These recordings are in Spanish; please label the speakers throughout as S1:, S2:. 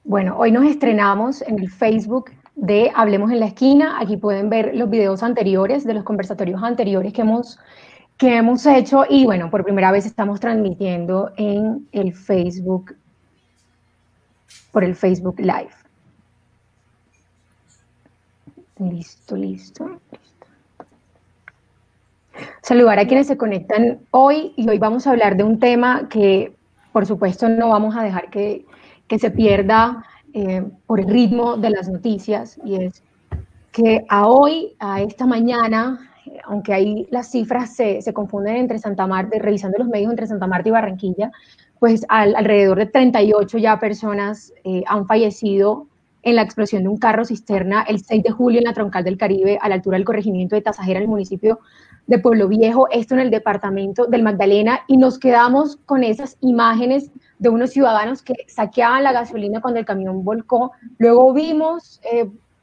S1: Bueno, hoy nos estrenamos en el Facebook de Hablemos en la Esquina. Aquí pueden ver los videos anteriores de los conversatorios anteriores que hemos hecho y bueno, por primera vez estamos transmitiendo en el Facebook, por el Facebook Live. Listo. Saludar a quienes se conectan hoy y hoy vamos a hablar de un tema que por supuesto no vamos a dejar que se pierda por el ritmo de las noticias, y es que a esta mañana, aunque ahí las cifras se confunden entre Santa Marta, revisando los medios entre Santa Marta y Barranquilla, pues alrededor de 38 ya personas han fallecido en la explosión de un carro cisterna el 6 de julio en la Troncal del Caribe, a la altura del corregimiento de Tasajera, en el municipio de Pueblo Viejo, esto en el departamento del Magdalena, y nos quedamos con esas imágenes de unos ciudadanos que saqueaban la gasolina cuando el camión volcó. Luego vimos,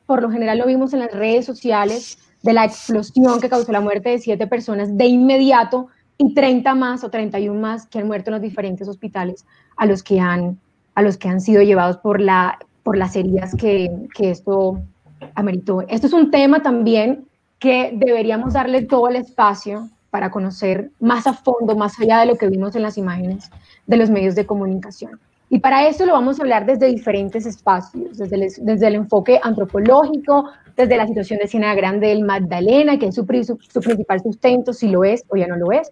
S1: por lo general lo vimos en las redes sociales, de la explosión que causó la muerte de 7 personas de inmediato, y 30 más o 31 más que han muerto en los diferentes hospitales a los que han sido llevados por las heridas que esto ameritó. Esto es un tema también que deberíamos darle todo el espacio para conocer más a fondo, más allá de lo que vimos en las imágenes de los medios de comunicación. Y para esto lo vamos a hablar desde diferentes espacios, desde el enfoque antropológico, desde la situación de Ciénaga Grande del Magdalena, que es su principal sustento, si lo es o ya no lo es,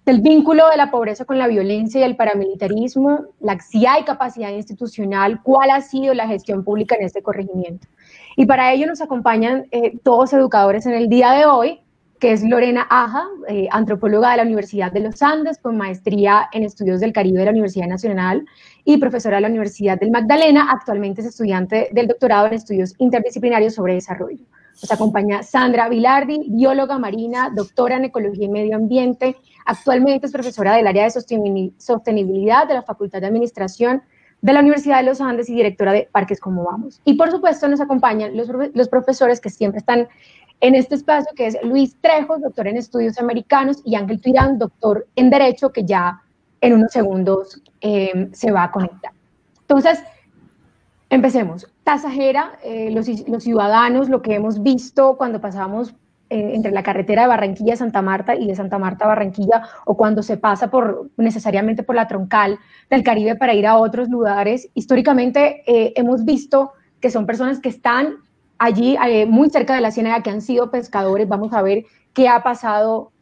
S1: del vínculo de la pobreza con la violencia y el paramilitarismo, si hay capacidad institucional, cuál ha sido la gestión pública en este corregimiento. Y para ello nos acompañan todos educadores en el día de hoy, que es Lorena Aja, antropóloga de la Universidad de los Andes, con maestría en Estudios del Caribe de la Universidad Nacional y profesora de la Universidad del Magdalena. Actualmente es estudiante del doctorado en Estudios Interdisciplinarios sobre Desarrollo. Nos acompaña Sandra Vilardi, bióloga marina, doctora en Ecología y Medio Ambiente. Actualmente es profesora del área de sostenibilidad de la Facultad de Administración de la Universidad de los Andes y directora de Parques Como Vamos. Y por supuesto nos acompañan los profesores que siempre están en este espacio, que es Luis Trejos, doctor en Estudios Americanos, y Ángel Tuirán, doctor en Derecho, que ya en unos segundos se va a conectar. Entonces, empecemos. Tasajera, los ciudadanos, lo que hemos visto cuando pasamos entre la carretera de Barranquilla a Santa Marta y de Santa Marta a Barranquilla, o cuando se pasa necesariamente por la Troncal del Caribe para ir a otros lugares, históricamente hemos visto que son personas que están allí muy cerca de la ciénaga, que han sido pescadores. Vamos a ver qué ha pasado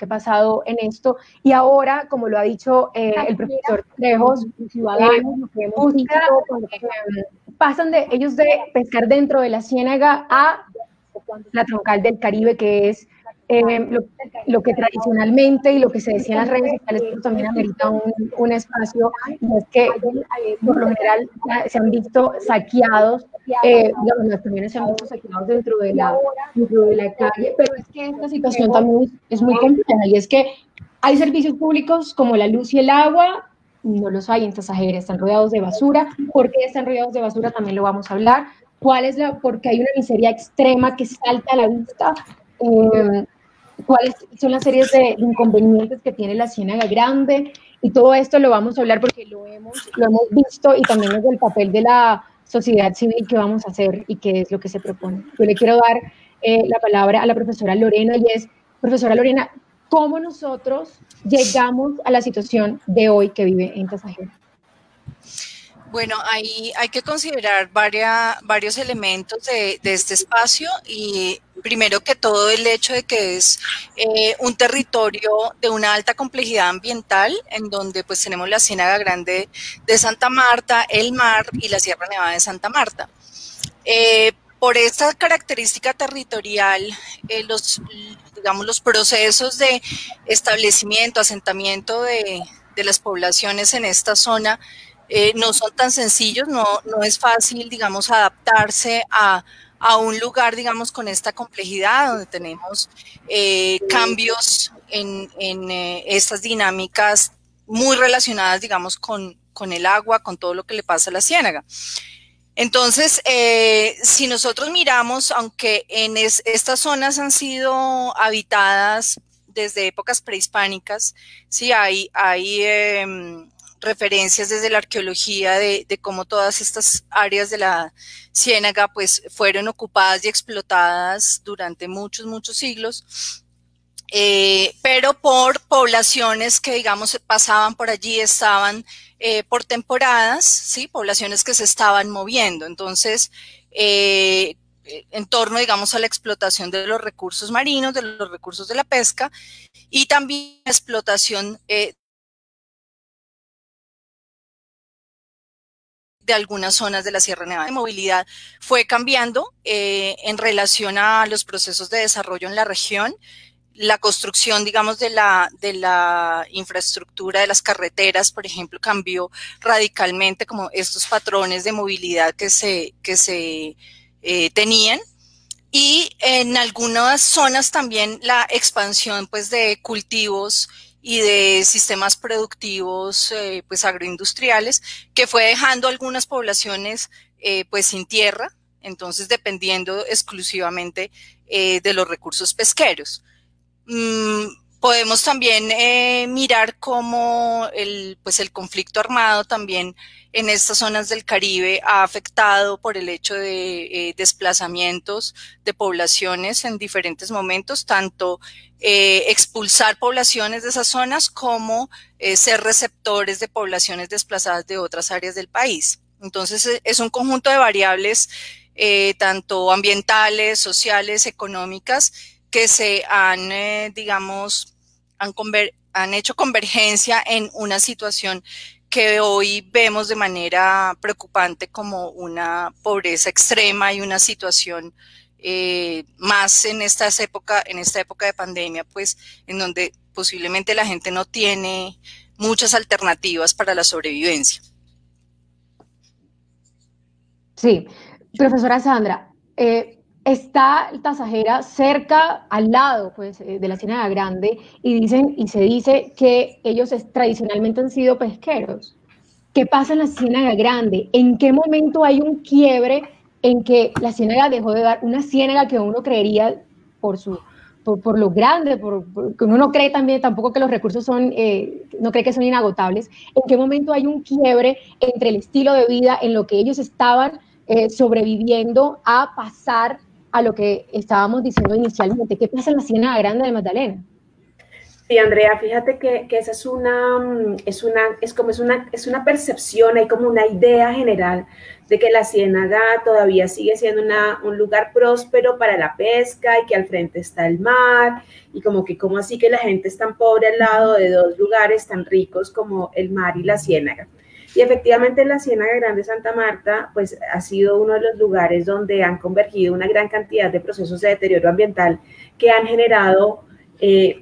S1: en esto. Y ahora, como lo ha dicho el profesor Trejos, ciudadanos, lo que hemos visto, pasan ellos de pescar dentro de la ciénaga a la Troncal del Caribe, que es lo que tradicionalmente y lo que se decía en las redes sociales, pero también amerita un espacio, y es que por lo general se han visto saqueados, los camiones se han visto saqueados dentro de la calle, pero es que esta situación también es muy compleja, y es que hay servicios públicos como la luz y el agua, no los hay en Tasajera, están rodeados de basura. ¿Por qué están rodeados de basura? También lo vamos a hablar. Porque hay una miseria extrema que salta a la vista. ¿Cuáles son las series de inconvenientes que tiene la Ciénaga Grande? Y todo esto lo vamos a hablar porque lo hemos visto, y también es del papel de la sociedad civil que vamos a hacer y qué es lo que se propone. Yo le quiero dar la palabra a la profesora Lorena, y es, profesora Lorena, ¿cómo nosotros llegamos a la situación de hoy que vive en Tasajera?
S2: Bueno, ahí hay que considerar varios elementos de este espacio, y primero que todo el hecho de que es un territorio de una alta complejidad ambiental, en donde pues tenemos la Ciénaga Grande de Santa Marta, el mar y la Sierra Nevada de Santa Marta. Por esta característica territorial, los procesos de establecimiento, asentamiento de las poblaciones en esta zona no son tan sencillos, no es fácil, digamos, adaptarse a un lugar, digamos, con esta complejidad, donde tenemos cambios en estas dinámicas muy relacionadas, digamos, con el agua, con todo lo que le pasa a la ciénaga. Entonces, si nosotros miramos, aunque en estas zonas han sido habitadas desde épocas prehispánicas, sí hay referencias desde la arqueología de cómo todas estas áreas de la Ciénaga pues fueron ocupadas y explotadas durante muchos, muchos siglos. Pero por poblaciones que, digamos, pasaban por allí, estaban por temporadas, ¿sí? Poblaciones que se estaban moviendo. Entonces, en torno, digamos, a la explotación de los recursos marinos, de los recursos de la pesca, y también la explotación de algunas zonas de la Sierra Nevada. La movilidad fue cambiando en relación a los procesos de desarrollo en la región. La construcción, digamos, de la infraestructura de las carreteras, por ejemplo, cambió radicalmente como estos patrones de movilidad que se tenían. Y en algunas zonas también la expansión pues, de cultivos y de sistemas productivos pues, agroindustriales, que fue dejando algunas poblaciones pues, sin tierra, entonces dependiendo exclusivamente de los recursos pesqueros. Podemos también mirar cómo pues el conflicto armado también en estas zonas del Caribe ha afectado por el hecho de desplazamientos de poblaciones en diferentes momentos, tanto expulsar poblaciones de esas zonas como ser receptores de poblaciones desplazadas de otras áreas del país. Entonces es un conjunto de variables tanto ambientales, sociales, económicas, que se han, digamos, han hecho convergencia en una situación que hoy vemos de manera preocupante como una pobreza extrema y una situación más en esta época de pandemia, pues, en donde posiblemente la gente no tiene muchas alternativas para la sobrevivencia.
S1: Sí, profesora Sandra, está Tasajera cerca, al lado pues, de la Ciénaga Grande, y se dice que ellos tradicionalmente han sido pesqueros. ¿Qué pasa en la Ciénaga Grande? ¿En qué momento hay un quiebre en que la ciénaga dejó de dar una ciénaga que uno creería por lo grande, porque uno no cree también tampoco que los recursos no cree que son inagotables? ¿En qué momento hay un quiebre entre el estilo de vida en lo que ellos estaban sobreviviendo a pasar a lo que estábamos diciendo inicialmente? ¿Qué pasa en la Ciénaga Grande de Magdalena?
S3: Sí, Andrea, fíjate que esa es una percepción, hay como una idea general de que la Ciénaga todavía sigue siendo un lugar próspero para la pesca y que al frente está el mar y como así que la gente es tan pobre al lado de dos lugares tan ricos como el mar y la Ciénaga. Y efectivamente la Ciénaga Grande de Santa Marta pues ha sido uno de los lugares donde han convergido una gran cantidad de procesos de deterioro ambiental que han generado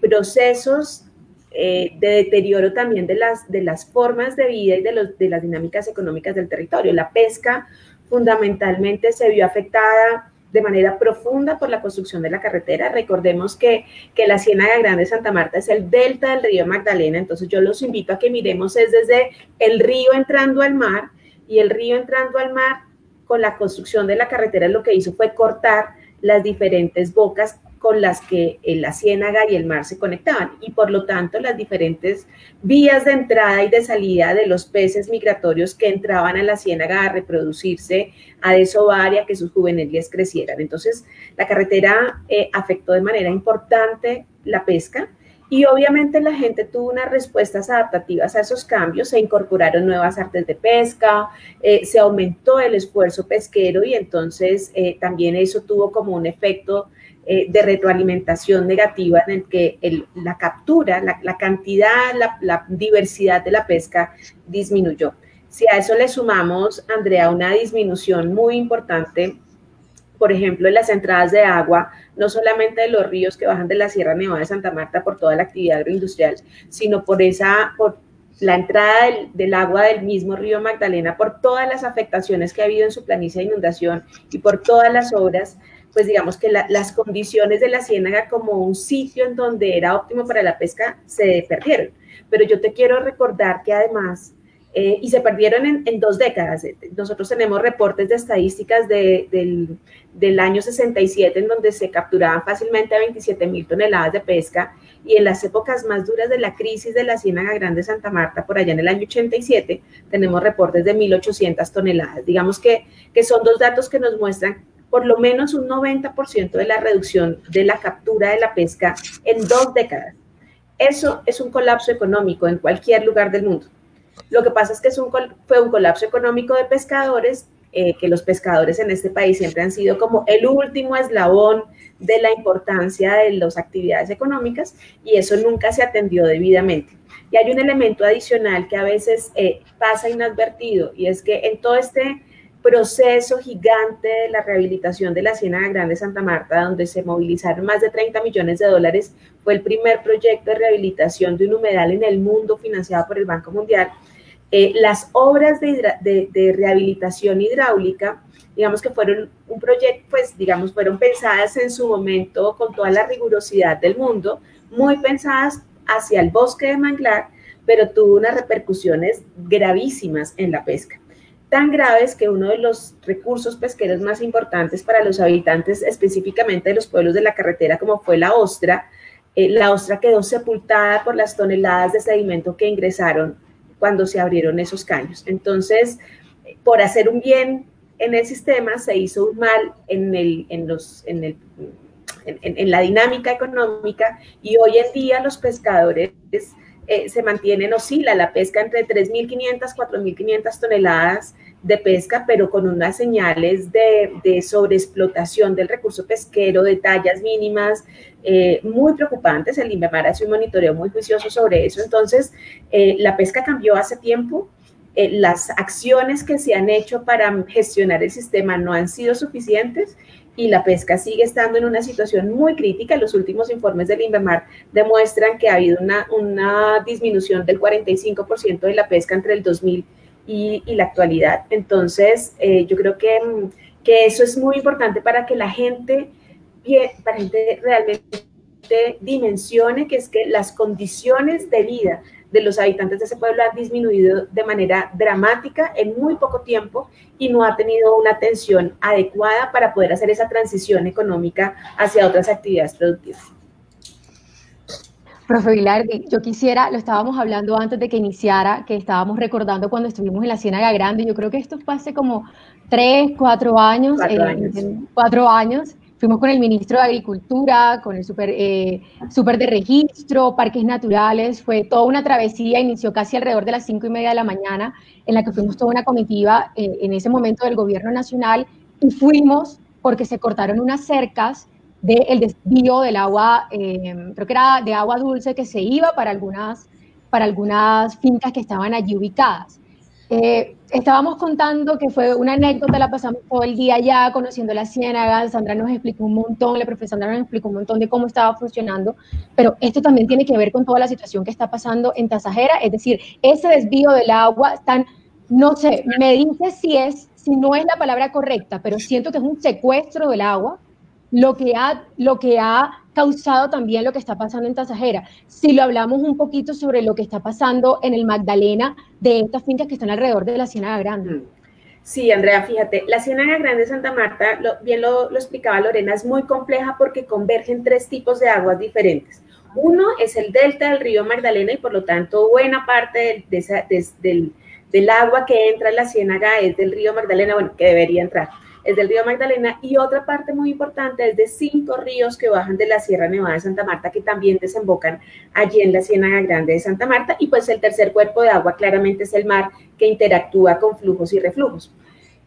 S3: procesos de deterioro también de las formas de vida y de las dinámicas económicas del territorio. La pesca fundamentalmente se vio afectada de manera profunda por la construcción de la carretera. Recordemos que la Ciénaga Grande de Santa Marta es el delta del río Magdalena, entonces yo los invito a que miremos desde el río entrando al mar, y el río entrando al mar con la construcción de la carretera lo que hizo fue cortar las diferentes bocas con las que la ciénaga y el mar se conectaban, y por lo tanto las diferentes vías de entrada y de salida de los peces migratorios que entraban a la ciénaga a reproducirse, a desovar y a que sus juveniles crecieran. Entonces la carretera afectó de manera importante la pesca, y obviamente la gente tuvo unas respuestas adaptativas a esos cambios. Se incorporaron nuevas artes de pesca, se aumentó el esfuerzo pesquero, y entonces también eso tuvo como un efecto de retroalimentación negativa en el que la captura, la cantidad, la diversidad de la pesca disminuyó. Si a eso le sumamos, Andrea, una disminución muy importante, por ejemplo, en las entradas de agua, no solamente de los ríos que bajan de la Sierra Nevada de Santa Marta por toda la actividad agroindustrial, sino por la entrada del agua del mismo río Magdalena, por todas las afectaciones que ha habido en su planicie de inundación y por todas las obras, pues digamos que las condiciones de la ciénaga como un sitio en donde era óptimo para la pesca se perdieron. Pero yo te quiero recordar que además y se perdieron en 2 décadas. Nosotros tenemos reportes de estadísticas del año 67 en donde se capturaban fácilmente 27.000 toneladas de pesca, y en las épocas más duras de la crisis de la Ciénaga Grande de Santa Marta, por allá en el año 87, tenemos reportes de 1.800 toneladas. Digamos que son 2 datos que nos muestran por lo menos un 90% de la reducción de la captura de la pesca en 2 décadas. Eso es un colapso económico en cualquier lugar del mundo. Lo que pasa es que fue un colapso económico de pescadores, que los pescadores en este país siempre han sido como el último eslabón de la importancia de las actividades económicas, y eso nunca se atendió debidamente. Y hay un elemento adicional que a veces pasa inadvertido, y es que en todo este proceso gigante de la rehabilitación de la Ciénaga Grande de Santa Marta, donde se movilizaron más de 30 millones de dólares, fue el primer proyecto de rehabilitación de un humedal en el mundo financiado por el Banco Mundial. Las obras de rehabilitación hidráulica, digamos que fueron un proyecto, pues digamos, fueron pensadas en su momento con toda la rigurosidad del mundo, muy pensadas hacia el bosque de manglar, pero tuvo unas repercusiones gravísimas en la pesca. Tan graves que uno de los recursos pesqueros más importantes para los habitantes, específicamente de los pueblos de la carretera, como fue la ostra quedó sepultada por las toneladas de sedimento que ingresaron cuando se abrieron esos caños. Entonces, por hacer un bien en el sistema, se hizo un mal en la dinámica económica, y hoy en día los pescadores se mantienen, oscila la pesca entre 3.500, 4.500 toneladas de pesca, pero con unas señales de sobreexplotación del recurso pesquero, de tallas mínimas, muy preocupantes. El INVEMAR hace un monitoreo muy juicioso sobre eso. Entonces, la pesca cambió hace tiempo. Las acciones que se han hecho para gestionar el sistema no han sido suficientes, y la pesca sigue estando en una situación muy crítica. Los últimos informes del INVEMAR demuestran que ha habido una disminución del 45% de la pesca entre el 2000 y la actualidad. Entonces, yo creo que eso es muy importante para que la gente realmente dimensione que es que las condiciones de vida de los habitantes de ese pueblo han disminuido de manera dramática en muy poco tiempo, y no ha tenido una atención adecuada para poder hacer esa transición económica hacia otras actividades productivas.
S1: Profe Vilardi, yo quisiera, lo estábamos hablando antes de que iniciara, que estábamos recordando cuando estuvimos en la Ciénaga Grande. Yo creo que esto fue hace como 3, 4 años. 4 años. Fuimos con el ministro de Agricultura, con el super de registro, parques naturales. Fue toda una travesía, inició casi alrededor de las 5:30 de la mañana, en la que fuimos toda una comitiva en ese momento del gobierno nacional, y fuimos porque se cortaron unas cercas del desvío del agua, creo que era de agua dulce, que se iba para algunas fincas que estaban allí ubicadas. Estábamos contando que fue una anécdota, la pasamos todo el día allá conociendo la ciénaga. Sandra nos explicó un montón, la profesora Sandra nos explicó un montón de cómo estaba funcionando, pero esto también tiene que ver con toda la situación que está pasando en Tasajera, es decir, ese desvío del agua, no sé, me dice si no es la palabra correcta, pero siento que es un secuestro del agua, lo que ha causado también lo que está pasando en Tasajera. Si lo hablamos un poquito sobre lo que está pasando en el Magdalena, de estas fincas que están alrededor de la Ciénaga Grande.
S3: Sí, Andrea, fíjate, la Ciénaga Grande de Santa Marta, bien lo explicaba Lorena, es muy compleja porque convergen 3 tipos de aguas diferentes. Uno es el delta del río Magdalena, y por lo tanto buena parte del agua que entra en la ciénaga es del río Magdalena, bueno, que debería entrar, es del río Magdalena, y otra parte muy importante es de 5 ríos que bajan de la Sierra Nevada de Santa Marta, que también desembocan allí en la Ciénaga Grande de Santa Marta, y pues el tercer cuerpo de agua claramente es el mar, que interactúa con flujos y reflujos.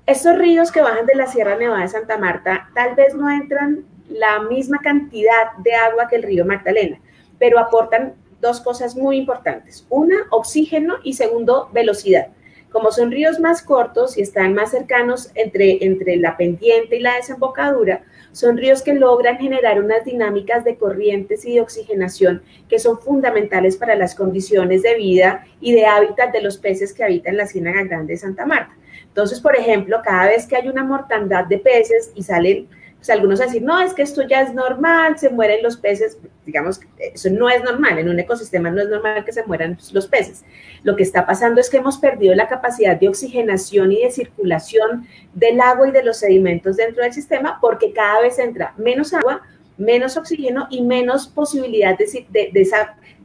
S3: Estos ríos que bajan de la Sierra Nevada de Santa Marta tal vez no entran la misma cantidad de agua que el río Magdalena, pero aportan 2 cosas muy importantes: una, oxígeno, y segundo, velocidad. Como son ríos más cortos y están más cercanos entre la pendiente y la desembocadura, son ríos que logran generar unas dinámicas de corrientes y de oxigenación que son fundamentales para las condiciones de vida y de hábitat de los peces que habitan la Ciénaga Grande de Santa Marta. Entonces, por ejemplo, cada vez que hay una mortandad de peces y salen pues algunos van a decir, no, es que esto ya es normal, se mueren los peces, digamos, eso no es normal, en un ecosistema no es normal que se mueran los peces. Lo que está pasando es que hemos perdido la capacidad de oxigenación y de circulación del agua y de los sedimentos dentro del sistema, porque cada vez entra menos agua, menos oxígeno y menos posibilidad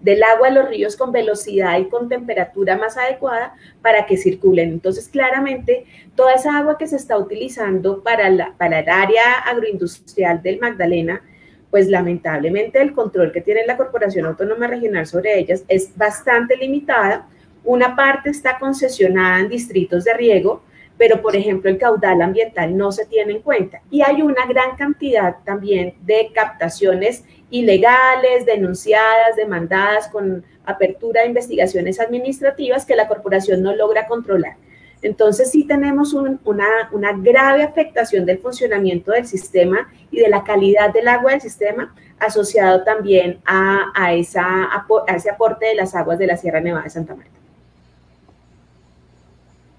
S3: del agua de los ríos con velocidad y con temperatura más adecuada para que circulen. Entonces, claramente, toda esa agua que se está utilizando para el área agroindustrial del Magdalena, pues lamentablemente el control que tiene la Corporación Autónoma Regional sobre ellas es bastante limitada. Una parte está concesionada en distritos de riego, pero por ejemplo el caudal ambiental no se tiene en cuenta. Y hay una gran cantidad también de captaciones ilegales, denunciadas, demandadas con apertura de investigaciones administrativas que la corporación no logra controlar. Entonces sí tenemos una grave afectación del funcionamiento del sistema y de la calidad del agua del sistema, asociado también a ese aporte de las aguas de la Sierra Nevada de Santa Marta.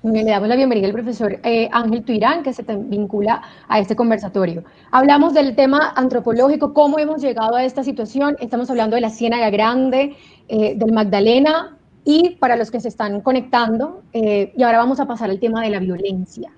S1: Le damos la bienvenida al profesor Ángel Tuirán, que se vincula a este conversatorio. Hablamos del tema antropológico, cómo hemos llegado a esta situación. Estamos hablando de la Ciénaga Grande, del Magdalena, y para los que se están conectando, y ahora vamos a pasar al tema de la violencia.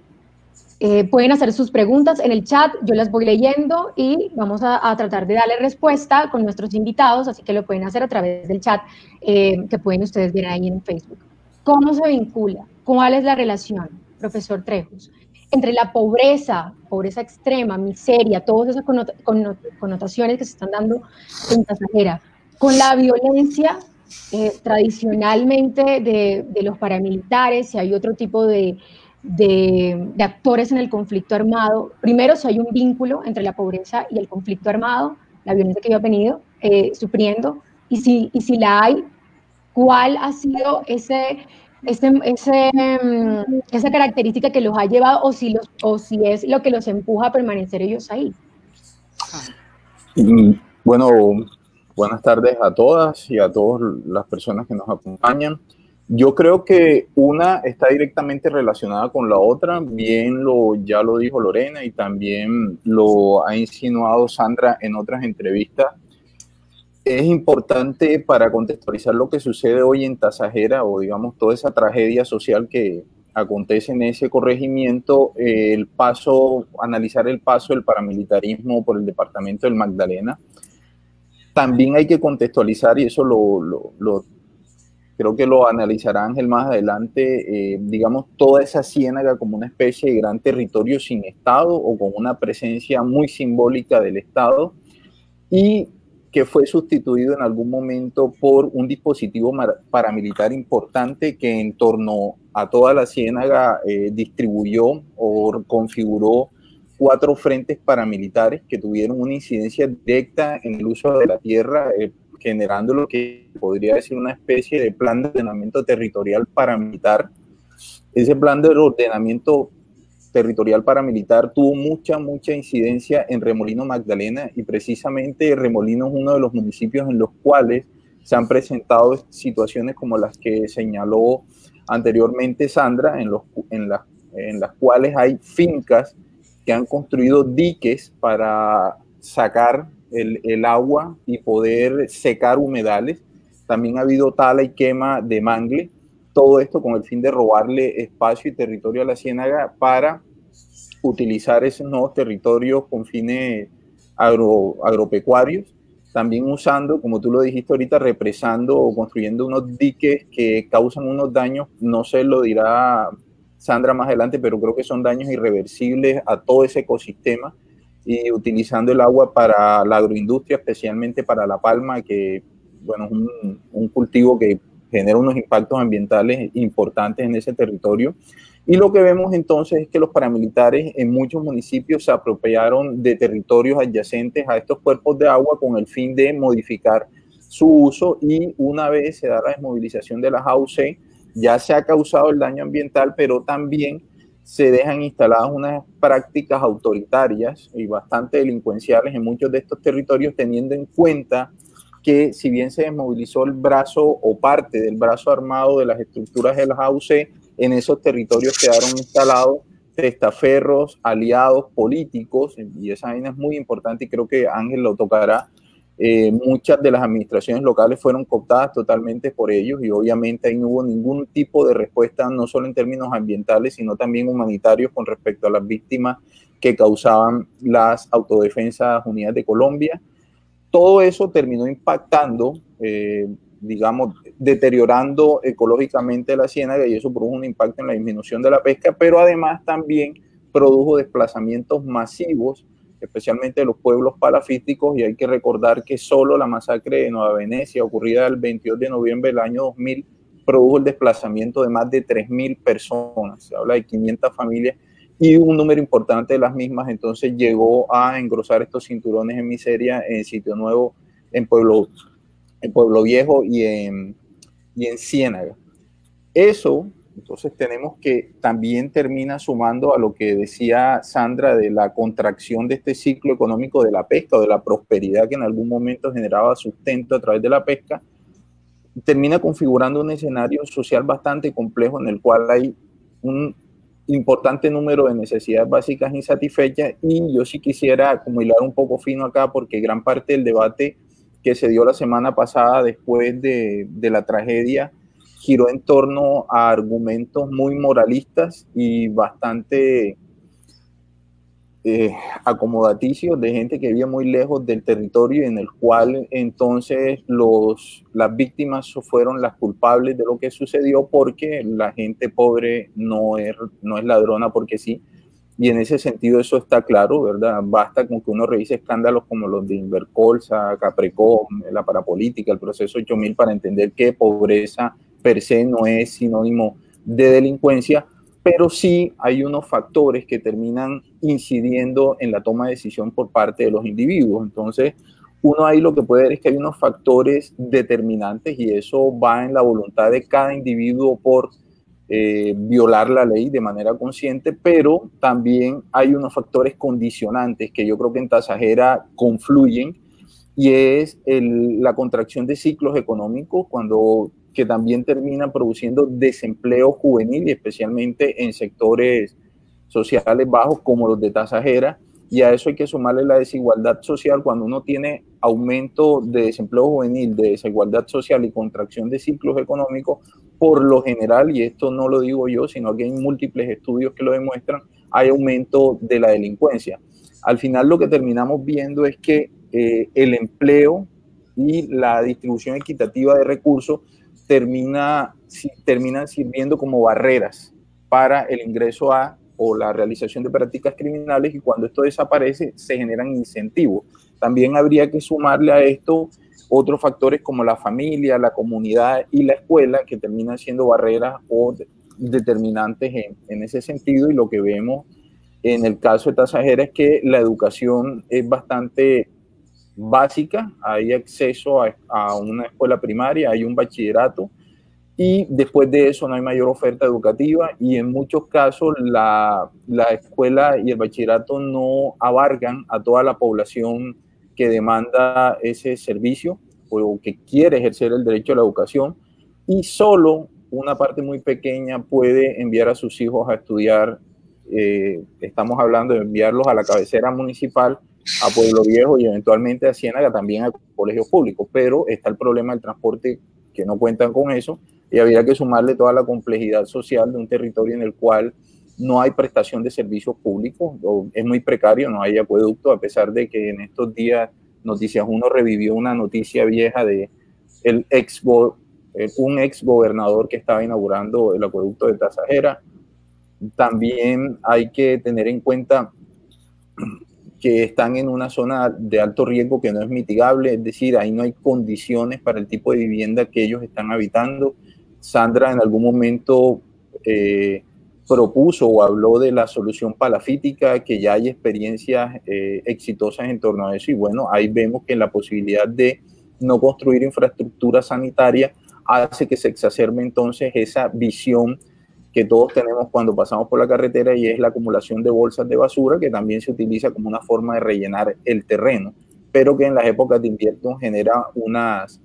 S1: Pueden hacer sus preguntas en el chat, yo las voy leyendo y vamos a tratar de darle respuesta con nuestros invitados, así que lo pueden hacer a través del chat que pueden ustedes ver ahí en Facebook. ¿Cómo se vincula? ¿Cuál es la relación, profesor Trejos, entre la pobreza extrema, miseria, todas esas connotaciones que se están dando en Tasajera, con la violencia tradicionalmente de los paramilitares, si hay otro tipo de actores en el conflicto armado? Primero, si hay un vínculo entre la pobreza y el conflicto armado, la violencia que yo he venido sufriendo, y si la hay, ¿cuál ha sido esa característica que los ha llevado, o si es lo que los empuja a permanecer ellos ahí?
S4: Bueno, buenas tardes a todas y a todas las personas que nos acompañan. Yo creo que una está directamente relacionada con la otra, ya lo dijo Lorena y también lo ha insinuado Sandra en otras entrevistas. Es importante para contextualizar lo que sucede hoy en Tasajera, o digamos toda esa tragedia social que acontece en ese corregimiento, analizar el paso del paramilitarismo por el departamento del Magdalena. También hay que contextualizar, y eso creo que lo analizará Ángel más adelante, digamos, toda esa ciénaga como una especie de gran territorio sin Estado o con una presencia muy simbólica del Estado, y que fue sustituido en algún momento por un dispositivo paramilitar importante que en torno a toda la ciénaga distribuyó o configuró 4 frentes paramilitares que tuvieron una incidencia directa en el uso de la tierra, generando lo que podría decir una especie de plan de ordenamiento territorial paramilitar. Ese plan de ordenamiento territorial paramilitar tuvo mucha incidencia en Remolino Magdalena, y precisamente Remolino es uno de los municipios en los cuales se han presentado situaciones como las que señaló anteriormente Sandra, en las cuales hay fincas que han construido diques para sacar el agua y poder secar humedales. También ha habido tala y quema de mangle, todo esto con el fin de robarle espacio y territorio a la ciénaga para utilizar esos nuevos territorios con fines agropecuarios, también usando, como tú lo dijiste ahorita, represando o construyendo unos diques que causan unos daños, no sé, lo dirá Sandra más adelante, pero creo que son daños irreversibles a todo ese ecosistema, y utilizando el agua para la agroindustria, especialmente para la palma, que bueno, es un cultivo que genera unos impactos ambientales importantes en ese territorio. Y lo que vemos entonces es que los paramilitares en muchos municipios se apropiaron de territorios adyacentes a estos cuerpos de agua con el fin de modificar su uso, y una vez se da la desmovilización de las AUC, ya se ha causado el daño ambiental, pero también se dejan instaladas unas prácticas autoritarias y bastante delincuenciales en muchos de estos territorios, teniendo en cuenta que si bien se desmovilizó el brazo o parte del brazo armado de las estructuras de las AUC, en esos territorios quedaron instalados testaferros, aliados políticos, y esa vaina es muy importante y creo que Ángel lo tocará. Muchas de las administraciones locales fueron cooptadas totalmente por ellos y obviamente ahí no hubo ningún tipo de respuesta, no solo en términos ambientales, sino también humanitarios con respecto a las víctimas que causaban las Autodefensas Unidas de Colombia. Todo eso terminó impactando, digamos, deteriorando ecológicamente la ciénaga y eso produjo un impacto en la disminución de la pesca, pero además también produjo desplazamientos masivos, especialmente de los pueblos palafísticos, y hay que recordar que solo la masacre de Nueva Venecia, ocurrida el 22 de noviembre del año 2000, produjo el desplazamiento de más de 3.000 personas, se habla de 500 familias, y un número importante de las mismas entonces llegó a engrosar estos cinturones en miseria en Sitio Nuevo, en Pueblo Viejo y en Ciénaga. Eso, entonces tenemos que también termina sumando a lo que decía Sandra de la contracción de este ciclo económico de la pesca o de la prosperidad que en algún momento generaba sustento a través de la pesca, termina configurando un escenario social bastante complejo en el cual hay un importante número de necesidades básicas insatisfechas y yo sí quisiera como hilar un poco fino acá porque gran parte del debate que se dio la semana pasada después de la tragedia giró en torno a argumentos muy moralistas y bastante acomodaticios de gente que vivía muy lejos del territorio en el cual entonces las víctimas fueron las culpables de lo que sucedió porque la gente pobre no es ladrona porque sí. Y en ese sentido eso está claro, ¿verdad? Basta con que uno revise escándalos como los de Invercolsa, Caprecom, la parapolítica, el proceso 8000 para entender que pobreza per se no es sinónimo de delincuencia, pero sí hay unos factores que terminan incidiendo en la toma de decisión por parte de los individuos. Entonces, uno ahí lo que puede ver es que hay unos factores determinantes y eso va en la voluntad de cada individuo por violar la ley de manera consciente, pero también hay unos factores condicionantes que yo creo que en Tasajera confluyen y es la contracción de ciclos económicos que también terminan produciendo desempleo juvenil y especialmente en sectores sociales bajos como los de Tasajera, y a eso hay que sumarle la desigualdad social. Cuando uno tiene aumento de desempleo juvenil, de desigualdad social y contracción de ciclos económicos, por lo general, y esto no lo digo yo, sino que hay múltiples estudios que lo demuestran, hay aumento de la delincuencia. Al final lo que terminamos viendo es que el empleo y la distribución equitativa de recursos terminan sirviendo como barreras para el ingreso o la realización de prácticas criminales, y cuando esto desaparece se generan incentivos. También habría que sumarle a esto otros factores como la familia, la comunidad y la escuela que terminan siendo barreras o determinantes en ese sentido, y lo que vemos en el caso de Tasajera es que la educación es bastante básica, hay acceso a una escuela primaria, hay un bachillerato, y después de eso no hay mayor oferta educativa y en muchos casos la escuela y el bachillerato no abarcan a toda la población que demanda ese servicio o que quiere ejercer el derecho a la educación, y solo una parte muy pequeña puede enviar a sus hijos a estudiar. Estamos hablando de enviarlos a la cabecera municipal, a Pueblo Viejo y eventualmente a Ciénaga, también a colegios públicos, pero está el problema del transporte que no cuentan con eso, y habría que sumarle toda la complejidad social de un territorio en el cual no hay prestación de servicios públicos, o es muy precario, no hay acueducto, a pesar de que en estos días Noticias Uno revivió una noticia vieja de un ex gobernador que estaba inaugurando el acueducto de Tasajera. También hay que tener en cuenta que están en una zona de alto riesgo que no es mitigable, es decir, ahí no hay condiciones para el tipo de vivienda que ellos están habitando. Sandra en algún momento propuso o habló de la solución palafítica, que ya hay experiencias exitosas en torno a eso, y bueno, ahí vemos que la posibilidad de no construir infraestructura sanitaria hace que se exacerbe entonces esa visión que todos tenemos cuando pasamos por la carretera, y es la acumulación de bolsas de basura, que también se utiliza como una forma de rellenar el terreno, pero que en las épocas de invierno genera unas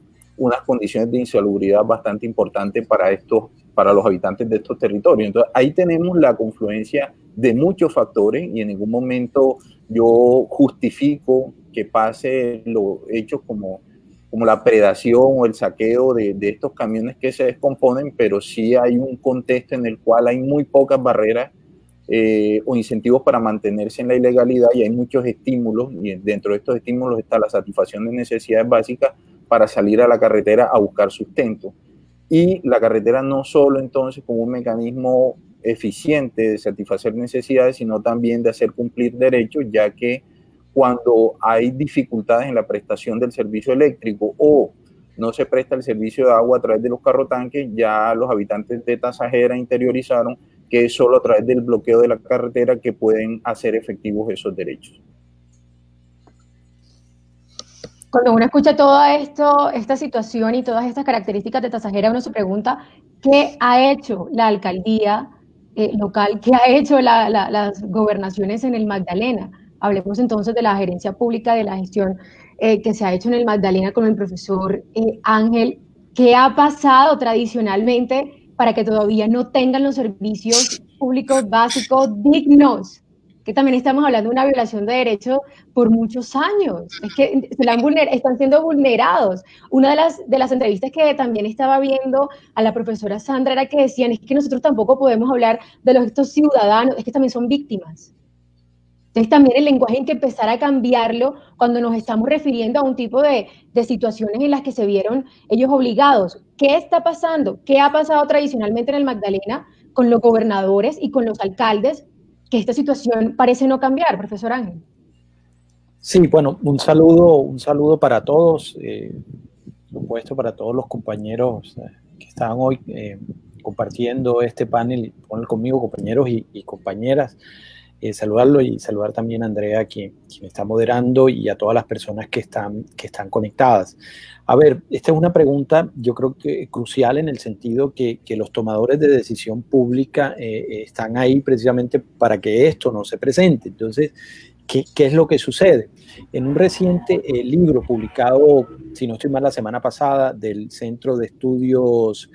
S4: condiciones de insalubridad bastante importantes para los habitantes de estos territorios. Entonces, ahí tenemos la confluencia de muchos factores y en ningún momento yo justifico que pase los hechos como la predación o el saqueo de estos camiones que se descomponen, pero sí hay un contexto en el cual hay muy pocas barreras o incentivos para mantenerse en la ilegalidad y hay muchos estímulos y dentro de estos estímulos está la satisfacción de necesidades básicas para salir a la carretera a buscar sustento. Y la carretera no solo entonces como un mecanismo eficiente de satisfacer necesidades, sino también de hacer cumplir derechos, ya que cuando hay dificultades en la prestación del servicio eléctrico o no se presta el servicio de agua a través de los carrotanques, ya los habitantes de Tasajera interiorizaron que es solo a través del bloqueo de la carretera que pueden hacer efectivos esos derechos.
S1: Cuando uno escucha todo esto, esta situación y todas estas características de Tasajera, uno se pregunta qué ha hecho la alcaldía local, qué ha hecho las gobernaciones en el Magdalena. Hablemos entonces de la gerencia pública, de la gestión que se ha hecho en el Magdalena con el profesor Ángel. ¿Qué ha pasado tradicionalmente para que todavía no tengan los servicios públicos básicos dignos? Que también estamos hablando de una violación de derechos por muchos años. Es que están siendo vulnerados. Una de las entrevistas que también estaba viendo a la profesora Sandra era que decían, es que nosotros tampoco podemos hablar de estos ciudadanos, es que también son víctimas. Entonces también el lenguaje hay que empezar a cambiarlo cuando nos estamos refiriendo a un tipo de situaciones en las que se vieron ellos obligados. ¿Qué está pasando? ¿Qué ha pasado tradicionalmente en el Magdalena con los gobernadores y con los alcaldes? Que esta situación parece no cambiar, profesor Ángel.
S5: Sí, bueno, un saludo para todos, por supuesto para todos los compañeros que están hoy compartiendo este panel conmigo, compañeros y compañeras. Saludarlo y saludar también a Andrea, quien está moderando, y a todas las personas que están conectadas. A ver, esta es una pregunta, yo creo que crucial en el sentido que los tomadores de decisión pública están ahí precisamente para que esto no se presente. Entonces, ¿qué es lo que sucede? En un reciente libro publicado, si no estoy mal, la semana pasada, del Centro de Estudios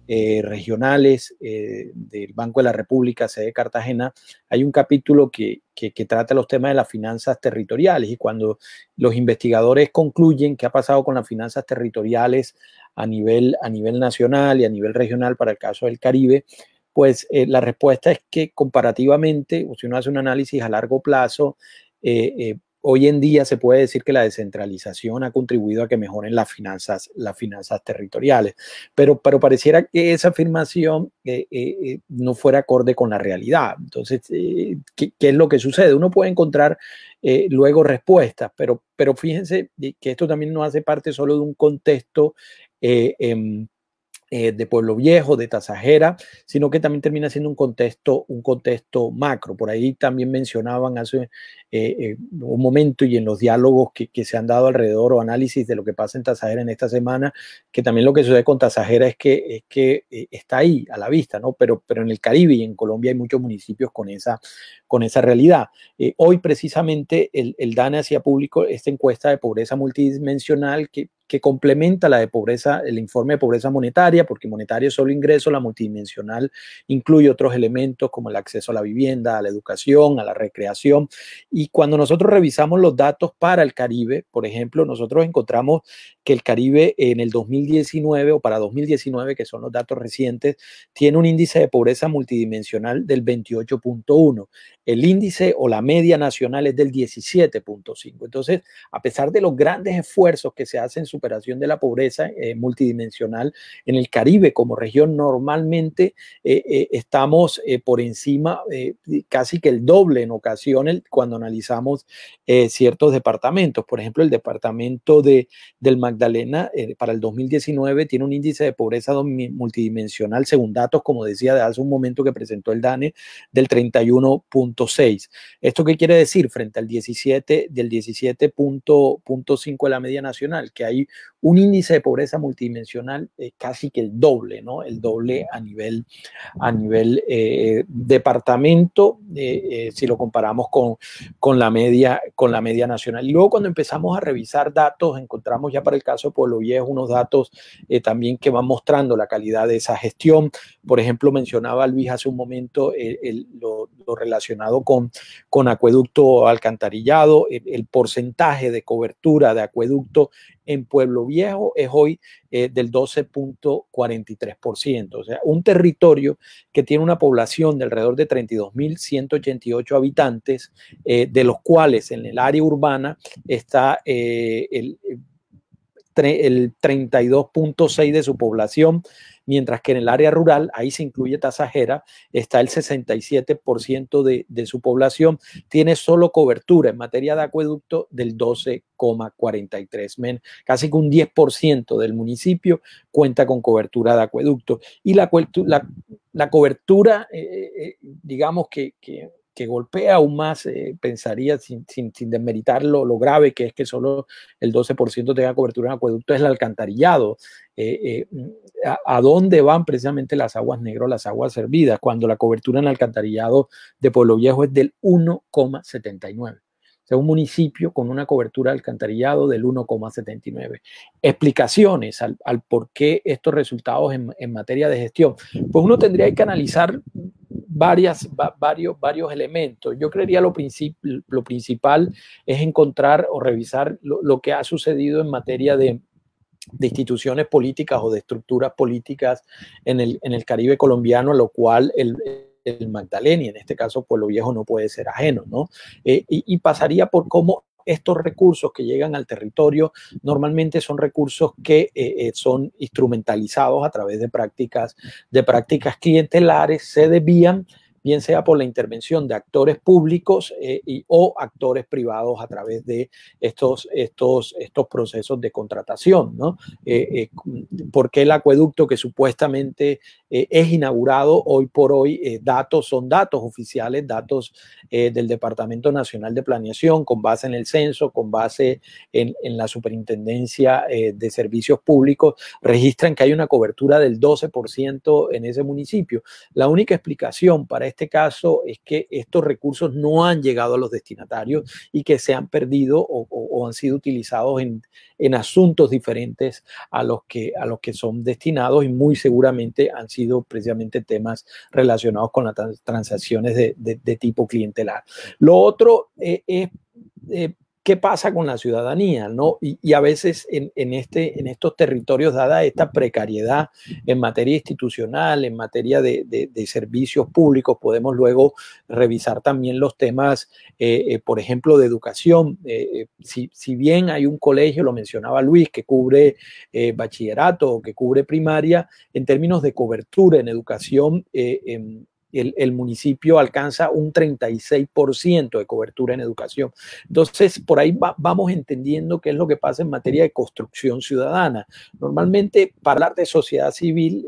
S5: regionales del Banco de la República, sede Cartagena, hay un capítulo que trata los temas de las finanzas territoriales, y cuando los investigadores concluyen qué ha pasado con las finanzas territoriales a nivel nacional y a nivel regional para el caso del Caribe, pues la respuesta es que comparativamente, si uno hace un análisis a largo plazo, hoy en día se puede decir que la descentralización ha contribuido a que mejoren las finanzas territoriales, pero pareciera que esa afirmación no fuera acorde con la realidad. Entonces, ¿qué es lo que sucede? Uno puede encontrar luego respuestas, pero fíjense que esto también no hace parte solo de un contexto de Pueblo Viejo, de Tasajera, sino que también termina siendo un contexto macro. Por ahí también mencionaban hace un momento, y en los diálogos que se han dado alrededor o análisis de lo que pasa en Tasajera en esta semana, que también lo que sucede con Tasajera es que está ahí a la vista, ¿no? Pero en el Caribe y en Colombia hay muchos municipios con esa realidad. Hoy precisamente el DANE hacía público esta encuesta de pobreza multidimensional que complementa la de pobreza, el informe de pobreza monetaria, porque monetario es solo ingreso, la multidimensional incluye otros elementos como el acceso a la vivienda, a la educación, a la recreación. Y cuando nosotros revisamos los datos para el Caribe, por ejemplo, nosotros encontramos que el Caribe en el 2019 o para 2019, que son los datos recientes, tiene un índice de pobreza multidimensional del 28.1. El índice o la media nacional es del 17.5. Entonces, a pesar de los grandes esfuerzos que se hacen en superación de la pobreza multidimensional, en el Caribe como región normalmente estamos por encima casi que el doble en ocasiones cuando analizamos ciertos departamentos. Por ejemplo, el departamento del Magdalena para el 2019 tiene un índice de pobreza multidimensional, según datos, como decía, de hace un momento que presentó el DANE, del 31.6. ¿Esto qué quiere decir? Frente al 17.5 de la media nacional, que hay hoy un índice de pobreza multidimensional casi que el doble, ¿no? El doble a nivel departamento, si lo comparamos con la media nacional. Y luego cuando empezamos a revisar datos, encontramos ya para el caso de Pueblo Viejo unos datos también que van mostrando la calidad de esa gestión. Por ejemplo, mencionaba Luis hace un momento lo relacionado con acueducto alcantarillado. El porcentaje de cobertura de acueducto en Pueblo Viejo es hoy del 12.43%. O sea, un territorio que tiene una población de alrededor de 32.188 habitantes, de los cuales en el área urbana está el 32.6% de su población, mientras que en el área rural, ahí se incluye Tasajera, está el 67% de su población, tiene solo cobertura en materia de acueducto del 12,43%, casi que un 10% del municipio cuenta con cobertura de acueducto. Y la cobertura, digamos que golpea aún más, pensaría, sin desmeritar lo grave que es que solo el 12% tenga cobertura en acueducto, es el alcantarillado. ¿A dónde van precisamente las aguas negras, las aguas servidas, cuando la cobertura en alcantarillado de Pueblo Viejo es del 1,79%? O sea, un municipio con una cobertura de alcantarillado del 1,79%. Explicaciones al por qué estos resultados en materia de gestión. Pues uno tendría que analizar varios elementos. Yo creería lo principal es encontrar o revisar lo que ha sucedido en materia de instituciones políticas o de estructuras políticas en el Caribe colombiano, a lo cual el Magdalena, y en este caso Pueblo Viejo, no puede ser ajeno, ¿no? Y pasaría por cómo estos recursos que llegan al territorio normalmente son recursos que son instrumentalizados a través de prácticas clientelares, se desvían, bien sea por la intervención de actores públicos o actores privados a través de estos procesos de contratación, ¿no? Porque el acueducto que supuestamente es inaugurado hoy por hoy, son datos oficiales, datos del Departamento Nacional de Planeación, con base en el censo, con base en la Superintendencia de Servicios Públicos, registran que hay una cobertura del 12% en ese municipio. La única explicación para este caso es que estos recursos no han llegado a los destinatarios y que se han perdido o han sido utilizados en asuntos diferentes a los que son destinados, y muy seguramente han sido precisamente temas relacionados con las transacciones de tipo clientelar. Lo otro es qué pasa con la ciudadanía, ¿no? Y a veces en estos territorios, dada esta precariedad en materia institucional, en materia de servicios públicos, podemos luego revisar también los temas, por ejemplo, de educación. Si bien hay un colegio, lo mencionaba Luis, que cubre bachillerato o que cubre primaria, en términos de cobertura en educación, el municipio alcanza un 36% de cobertura en educación. Entonces, por ahí vamos entendiendo qué es lo que pasa en materia de construcción ciudadana. Normalmente, para hablar de sociedad civil,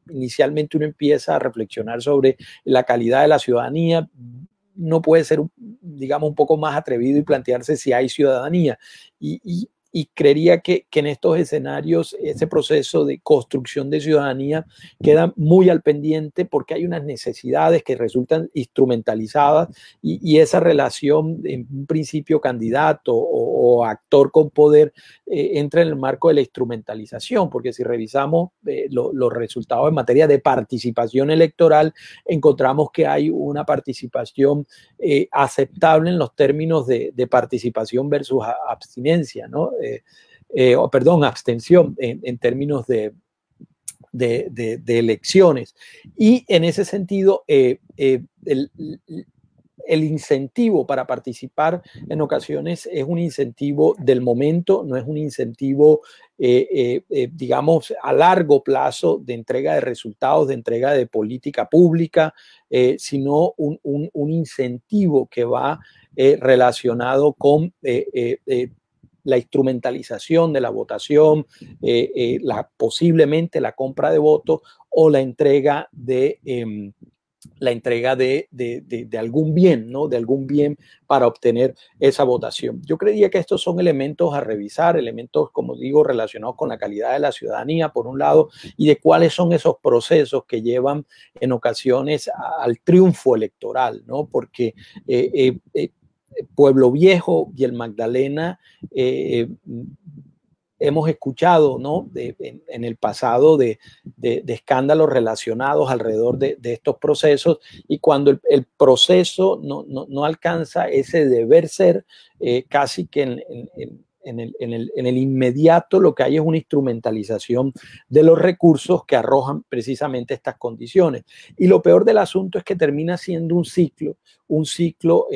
S5: inicialmente uno empieza a reflexionar sobre la calidad de la ciudadanía. No puede ser, digamos, un poco más atrevido y plantearse si hay ciudadanía. Y creería que en estos escenarios ese proceso de construcción de ciudadanía queda muy al pendiente, porque hay unas necesidades que resultan instrumentalizadas y esa relación, en un principio candidato o actor con poder, entra en el marco de la instrumentalización, porque si revisamos los resultados en materia de participación electoral, encontramos que hay una participación aceptable en los términos de participación versus abstinencia, ¿no? Abstención en términos de elecciones. Y en ese sentido, el incentivo para participar en ocasiones es un incentivo del momento, no es un incentivo, digamos, a largo plazo de entrega de resultados, de entrega de política pública, sino un incentivo que va relacionado con la instrumentalización de la votación, posiblemente la compra de votos o la entrega de la entrega de algún bien, ¿no? De algún bien para obtener esa votación. Yo creía que estos son elementos a revisar, elementos, como digo, relacionados con la calidad de la ciudadanía, por un lado, y de cuáles son esos procesos que llevan en ocasiones al triunfo electoral, ¿no? Porque Pueblo Viejo y el Magdalena hemos escuchado, ¿no? En el pasado de escándalos relacionados alrededor de estos procesos, y cuando el proceso no alcanza ese deber ser, casi que en el inmediato lo que hay es una instrumentalización de los recursos que arrojan precisamente estas condiciones. Y lo peor del asunto es que termina siendo un ciclo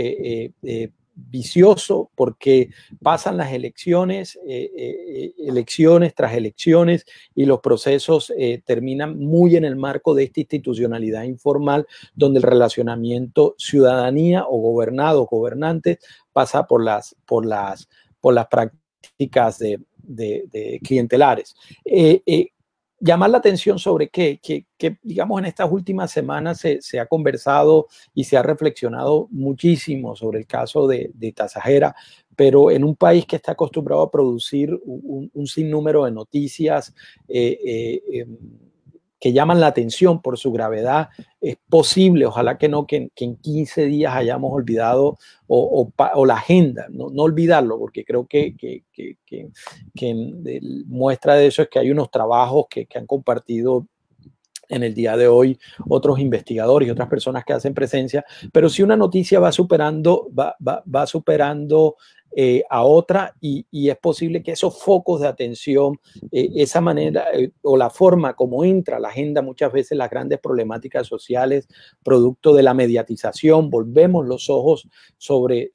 S5: vicioso, porque pasan las elecciones, elecciones tras elecciones, y los procesos terminan muy en el marco de esta institucionalidad informal, donde el relacionamiento ciudadanía o gobernados, gobernantes, pasa por las prácticas de clientelares. Llamar la atención sobre que digamos, en estas últimas semanas se ha conversado y se ha reflexionado muchísimo sobre el caso de Tasajera, pero en un país que está acostumbrado a producir un sinnúmero de noticias que llaman la atención por su gravedad, es posible, ojalá que no, que en 15 días hayamos olvidado o la agenda, no olvidarlo, porque creo que muestra de eso es que hay unos trabajos que han compartido en el día de hoy otros investigadores y otras personas que hacen presencia, pero si una noticia va superando a otra, y es posible que esos focos de atención, esa manera o la forma como entra la agenda, muchas veces las grandes problemáticas sociales, producto de la mediatización, volvemos los ojos sobre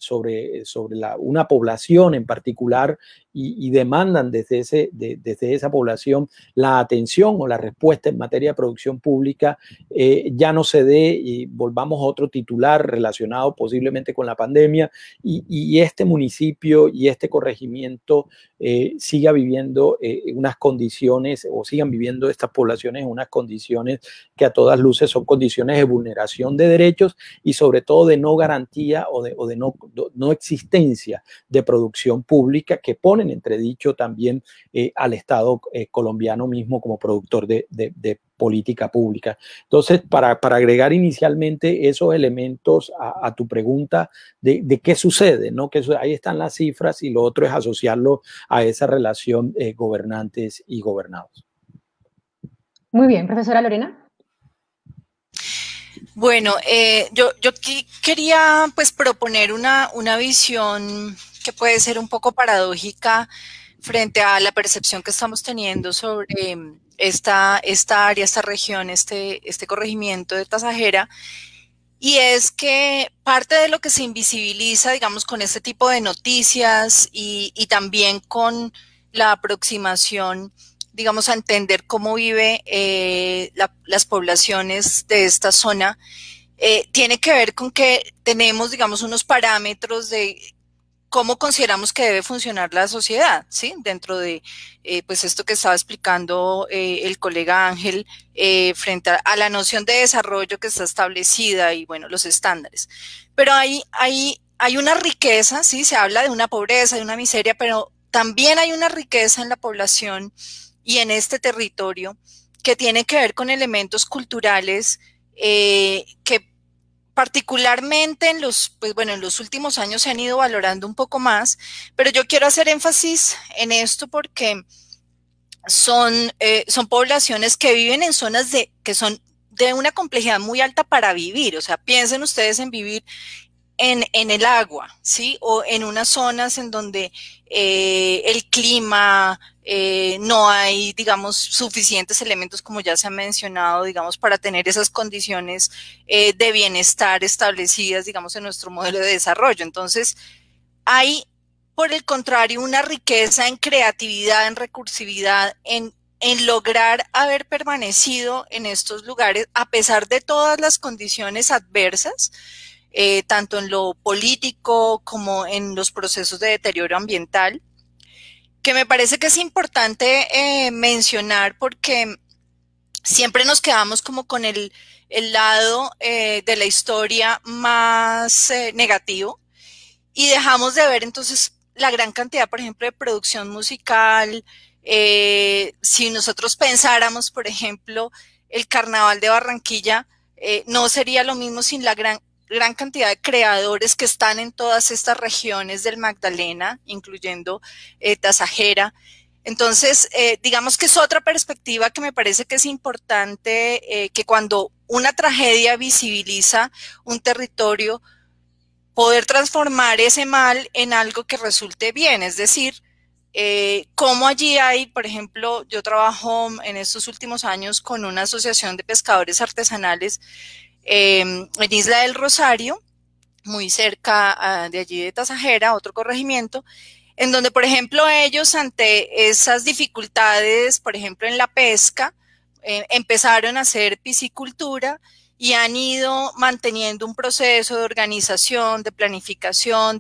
S5: una población en particular, y demandan desde esa población la atención o la respuesta en materia de producción pública, ya no se dé, y volvamos a otro titular relacionado posiblemente con la pandemia, y este municipio y este corregimiento siga viviendo unas condiciones, o sigan viviendo estas poblaciones en unas condiciones que a todas luces son condiciones de vulneración de derechos, y sobre todo de no garantía o de no existencia de producción pública, que ponen en entredicho también al Estado colombiano mismo como productor de política pública. Entonces, para agregar inicialmente esos elementos a tu pregunta de qué sucede, ¿no? Que ahí están las cifras, y lo otro es asociarlo a esa relación gobernantes y gobernados.
S1: Muy bien, profesora Lorena.
S2: Bueno, yo quería pues proponer una visión que puede ser un poco paradójica frente a la percepción que estamos teniendo sobre esta área, esta región, este corregimiento de Tasajera, y es que parte de lo que se invisibiliza, digamos, con este tipo de noticias y también con la aproximación, digamos, a entender cómo vive las poblaciones de esta zona, tiene que ver con que tenemos, digamos, unos parámetros de cómo consideramos que debe funcionar la sociedad, ¿sí? Dentro de pues esto que estaba explicando el colega Ángel, frente a la noción de desarrollo que está establecida y, bueno, los estándares. Pero hay una riqueza, ¿sí? Se habla de una pobreza, de una miseria, pero también hay una riqueza en la población y en este territorio que tiene que ver con elementos culturales que particularmente en los últimos años se han ido valorando un poco más, pero yo quiero hacer énfasis en esto porque son poblaciones que viven en zonas que son de una complejidad muy alta para vivir. O sea, piensen ustedes en vivir en el agua, ¿sí? O en unas zonas en donde el clima, no hay, digamos, suficientes elementos, como ya se ha mencionado, digamos, para tener esas condiciones de bienestar establecidas, digamos, en nuestro modelo de desarrollo. Entonces, hay, por el contrario, una riqueza en creatividad, en recursividad, en lograr haber permanecido en estos lugares a pesar de todas las condiciones adversas, tanto en lo político como en los procesos de deterioro ambiental, que me parece que es importante mencionar porque siempre nos quedamos como con el el lado de la historia más negativo y dejamos de ver entonces la gran cantidad, por ejemplo, de producción musical. Si nosotros pensáramos, por ejemplo, el Carnaval de Barranquilla, no sería lo mismo sin la gran cantidad de creadores que están en todas estas regiones del Magdalena, incluyendo Tasajera. Entonces, digamos que es otra perspectiva que me parece que es importante, que cuando una tragedia visibiliza un territorio, poder transformar ese mal en algo que resulte bien, es decir, como allí hay, por ejemplo, yo trabajo en estos últimos años con una asociación de pescadores artesanales en Isla del Rosario, muy cerca de allí de Tasajera, otro corregimiento, en donde, por ejemplo, ellos ante esas dificultades, por ejemplo, en la pesca, empezaron a hacer piscicultura y han ido manteniendo un proceso de organización, de planificación,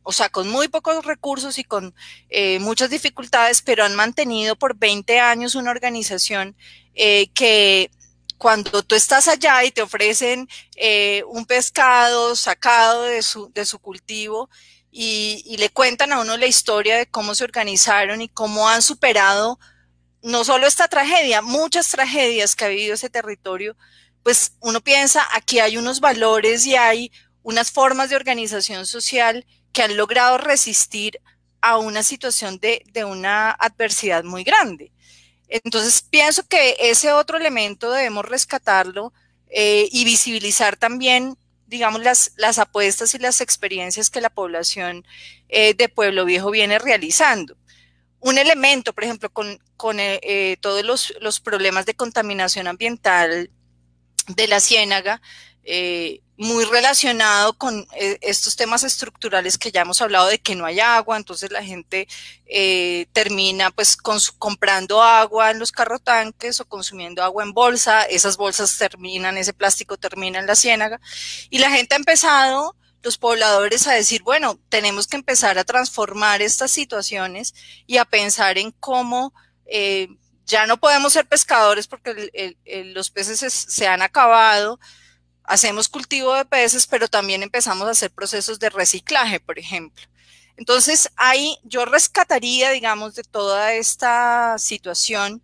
S2: o sea, con muy pocos recursos y con muchas dificultades, pero han mantenido por 20 años una organización que cuando tú estás allá y te ofrecen un pescado sacado de su cultivo y le cuentan a uno la historia de cómo se organizaron y cómo han superado no solo esta tragedia, muchas tragedias que ha vivido ese territorio, pues uno piensa, aquí hay unos valores y hay unas formas de organización social que han logrado resistir a una situación de una adversidad muy grande. Entonces pienso que ese otro elemento debemos rescatarlo y visibilizar también, digamos, las apuestas y las experiencias que la población de Pueblo Viejo viene realizando. Un elemento, por ejemplo, con todos los problemas de contaminación ambiental de la Ciénaga, muy relacionado con estos temas estructurales que ya hemos hablado de que no hay agua, entonces la gente termina pues comprando agua en los carrotanques o consumiendo agua en bolsa, esas bolsas terminan, ese plástico termina en la Ciénaga y la gente ha empezado, los pobladores, a decir, bueno, tenemos que empezar a transformar estas situaciones y a pensar en cómo ya no podemos ser pescadores porque los peces se han acabado, hacemos cultivo de peces, pero también empezamos a hacer procesos de reciclaje, por ejemplo. Entonces, ahí yo rescataría, digamos, de toda esta situación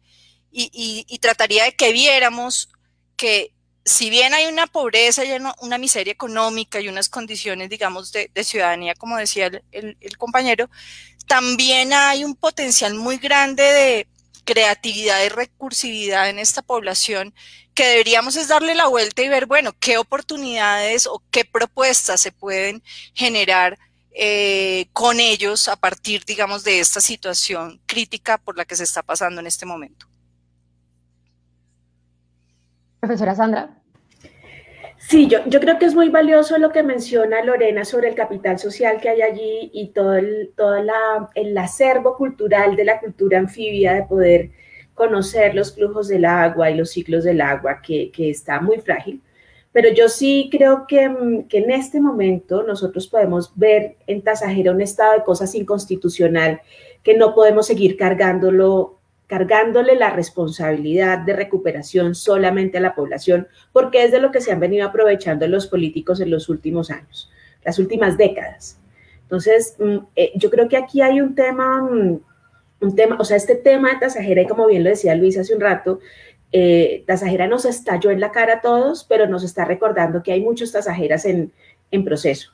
S2: y trataría de que viéramos que si bien hay una pobreza y una miseria económica y unas condiciones, digamos, de ciudadanía, como decía el compañero, también hay un potencial muy grande de creatividad y recursividad en esta población que deberíamos es darle la vuelta y ver, bueno, qué oportunidades o qué propuestas se pueden generar con ellos a partir, digamos, de esta situación crítica por la que se está pasando en este momento.
S1: Profesora Sandra.
S3: Sí, yo creo que es muy valioso lo que menciona Lorena sobre el capital social que hay allí y todo el acervo cultural de la cultura anfibia, de poder conocer los flujos del agua y los ciclos del agua, que está muy frágil. Pero yo sí creo que en este momento nosotros podemos ver en Tasajera un estado de cosas inconstitucional que no podemos seguir cargándole la responsabilidad de recuperación solamente a la población, porque es de lo que se han venido aprovechando los políticos en los últimos años, las últimas décadas. Entonces, yo creo que aquí hay un tema, o sea, este tema de Tasajera, y como bien lo decía Luis hace un rato, Tasajera nos estalló en la cara a todos, pero nos está recordando que hay muchos tasajeras en proceso.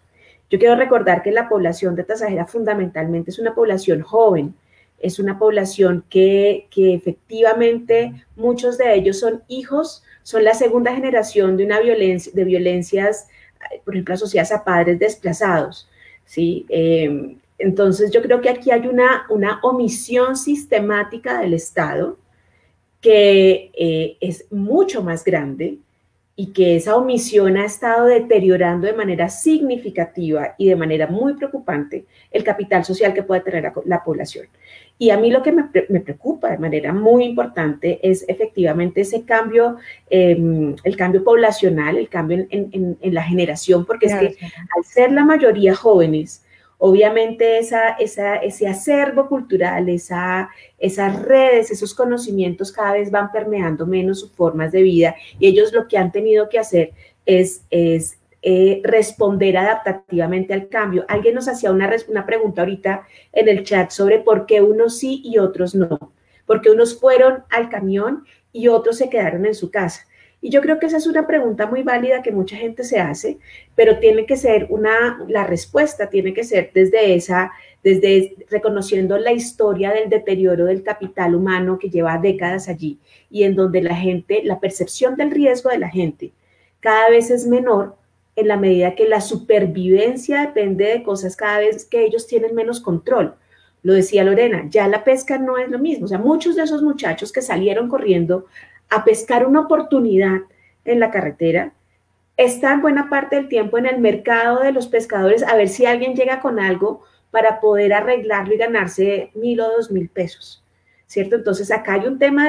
S3: Yo quiero recordar que la población de Tasajera fundamentalmente es una población joven, es una población que efectivamente muchos de ellos son hijos, son la segunda generación de violencias, por ejemplo, asociadas a padres desplazados, ¿sí? Entonces yo creo que aquí hay una omisión sistemática del Estado que es mucho más grande y que esa omisión ha estado deteriorando de manera significativa y de manera muy preocupante el capital social que puede tener la población. Y a mí lo que me preocupa de manera muy importante es efectivamente ese cambio, el cambio poblacional, el cambio en la generación, porque es que al ser la mayoría jóvenes, Obviamente ese acervo cultural, esas redes, esos conocimientos cada vez van permeando menos sus formas de vida y ellos lo que han tenido que hacer es responder adaptativamente al cambio. Alguien nos hacía una pregunta ahorita en el chat sobre por qué unos sí y otros no, porque unos fueron al camión y otros se quedaron en su casa. Y yo creo que esa es una pregunta muy válida que mucha gente se hace, pero tiene que ser la respuesta tiene que ser desde reconociendo la historia del deterioro del capital humano que lleva décadas allí y en donde la percepción del riesgo de la gente cada vez es menor en la medida que la supervivencia depende de cosas cada vez que ellos tienen menos control. Lo decía Lorena, ya la pesca no es lo mismo. O sea, muchos de esos muchachos que salieron corriendo a pescar una oportunidad en la carretera, están buena parte del tiempo en el mercado de los pescadores a ver si alguien llega con algo para poder arreglarlo y ganarse 1,000 o 2,000 pesos, ¿cierto? Entonces acá hay un tema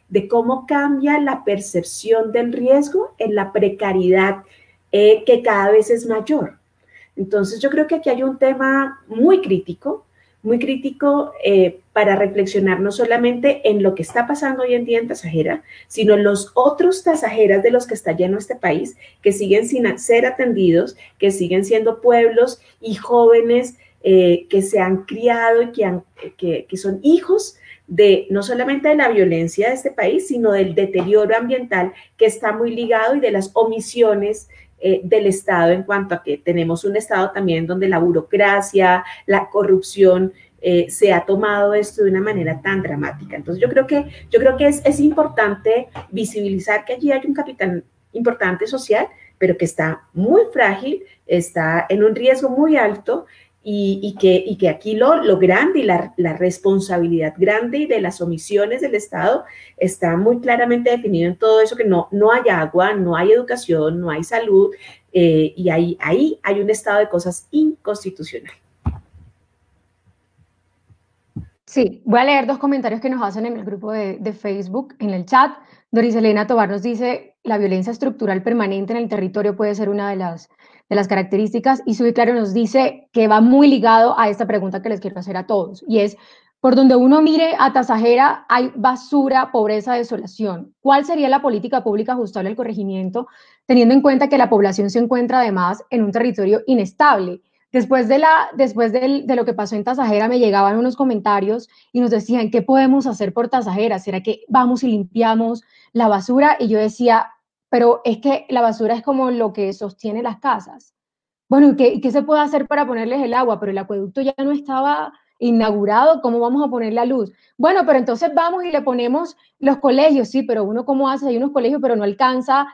S3: de cómo cambia la percepción del riesgo en la precariedad que cada vez es mayor. Entonces yo creo que aquí hay un tema muy crítico para reflexionar no solamente en lo que está pasando hoy en día en Tasajera, sino en los otros tasajeras de los que está lleno este país, que siguen sin ser atendidos, que siguen siendo pueblos y jóvenes que se han criado y que son hijos de no solamente de la violencia de este país, sino del deterioro ambiental que está muy ligado y de las omisiones del Estado en cuanto a que tenemos un Estado también donde la burocracia, la corrupción se ha tomado esto de una manera tan dramática. Entonces yo creo que es importante visibilizar que allí hay un capital importante social, pero que está muy frágil, está en un riesgo muy alto y que aquí lo grande y la responsabilidad grande y de las omisiones del Estado está muy claramente definido en todo eso, que no hay agua, no hay educación, no hay salud, y ahí hay un estado de cosas inconstitucional.
S1: Sí, voy a leer 2 comentarios que nos hacen en el grupo de Facebook, en el chat. Doris Elena Tobar nos dice, la violencia estructural permanente en el territorio puede ser una de las características, y Sui Claro nos dice que va muy ligado a esta pregunta que les quiero hacer a todos, y es, por donde uno mire a Tasajera hay basura, pobreza, desolación. ¿Cuál sería la política pública ajustable al corregimiento, teniendo en cuenta que la población se encuentra además en un territorio inestable? Después de lo que pasó en Tasajera me llegaban unos comentarios y nos decían, ¿qué podemos hacer por Tasajera? ¿Será que vamos y limpiamos la basura? Y yo decía, pero es que la basura es como lo que sostiene las casas. Bueno, ¿y qué se puede hacer para ponerles el agua? Pero el acueducto ya no estaba inaugurado, ¿cómo vamos a poner la luz? Bueno, pero entonces vamos y le ponemos los colegios, sí, pero uno cómo hace, hay unos colegios, pero no alcanza,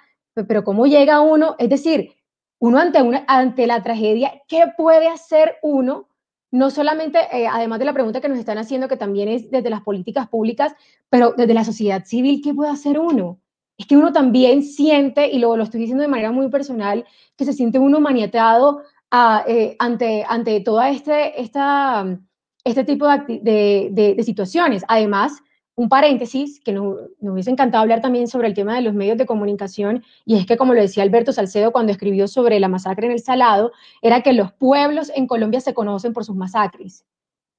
S1: pero ¿cómo llega uno? Es decir, uno ante la tragedia, ¿qué puede hacer uno? No solamente, además de la pregunta que nos están haciendo, que también es desde las políticas públicas, pero desde la sociedad civil, ¿qué puede hacer uno? Es que uno también siente, y lo estoy diciendo de manera muy personal, que se siente uno maniatado ante todo este tipo de situaciones. Además, un paréntesis, que nos hubiese encantado hablar también sobre el tema de los medios de comunicación, y es que, como lo decía Alberto Salcedo cuando escribió sobre la masacre en El Salado, era que los pueblos en Colombia se conocen por sus masacres,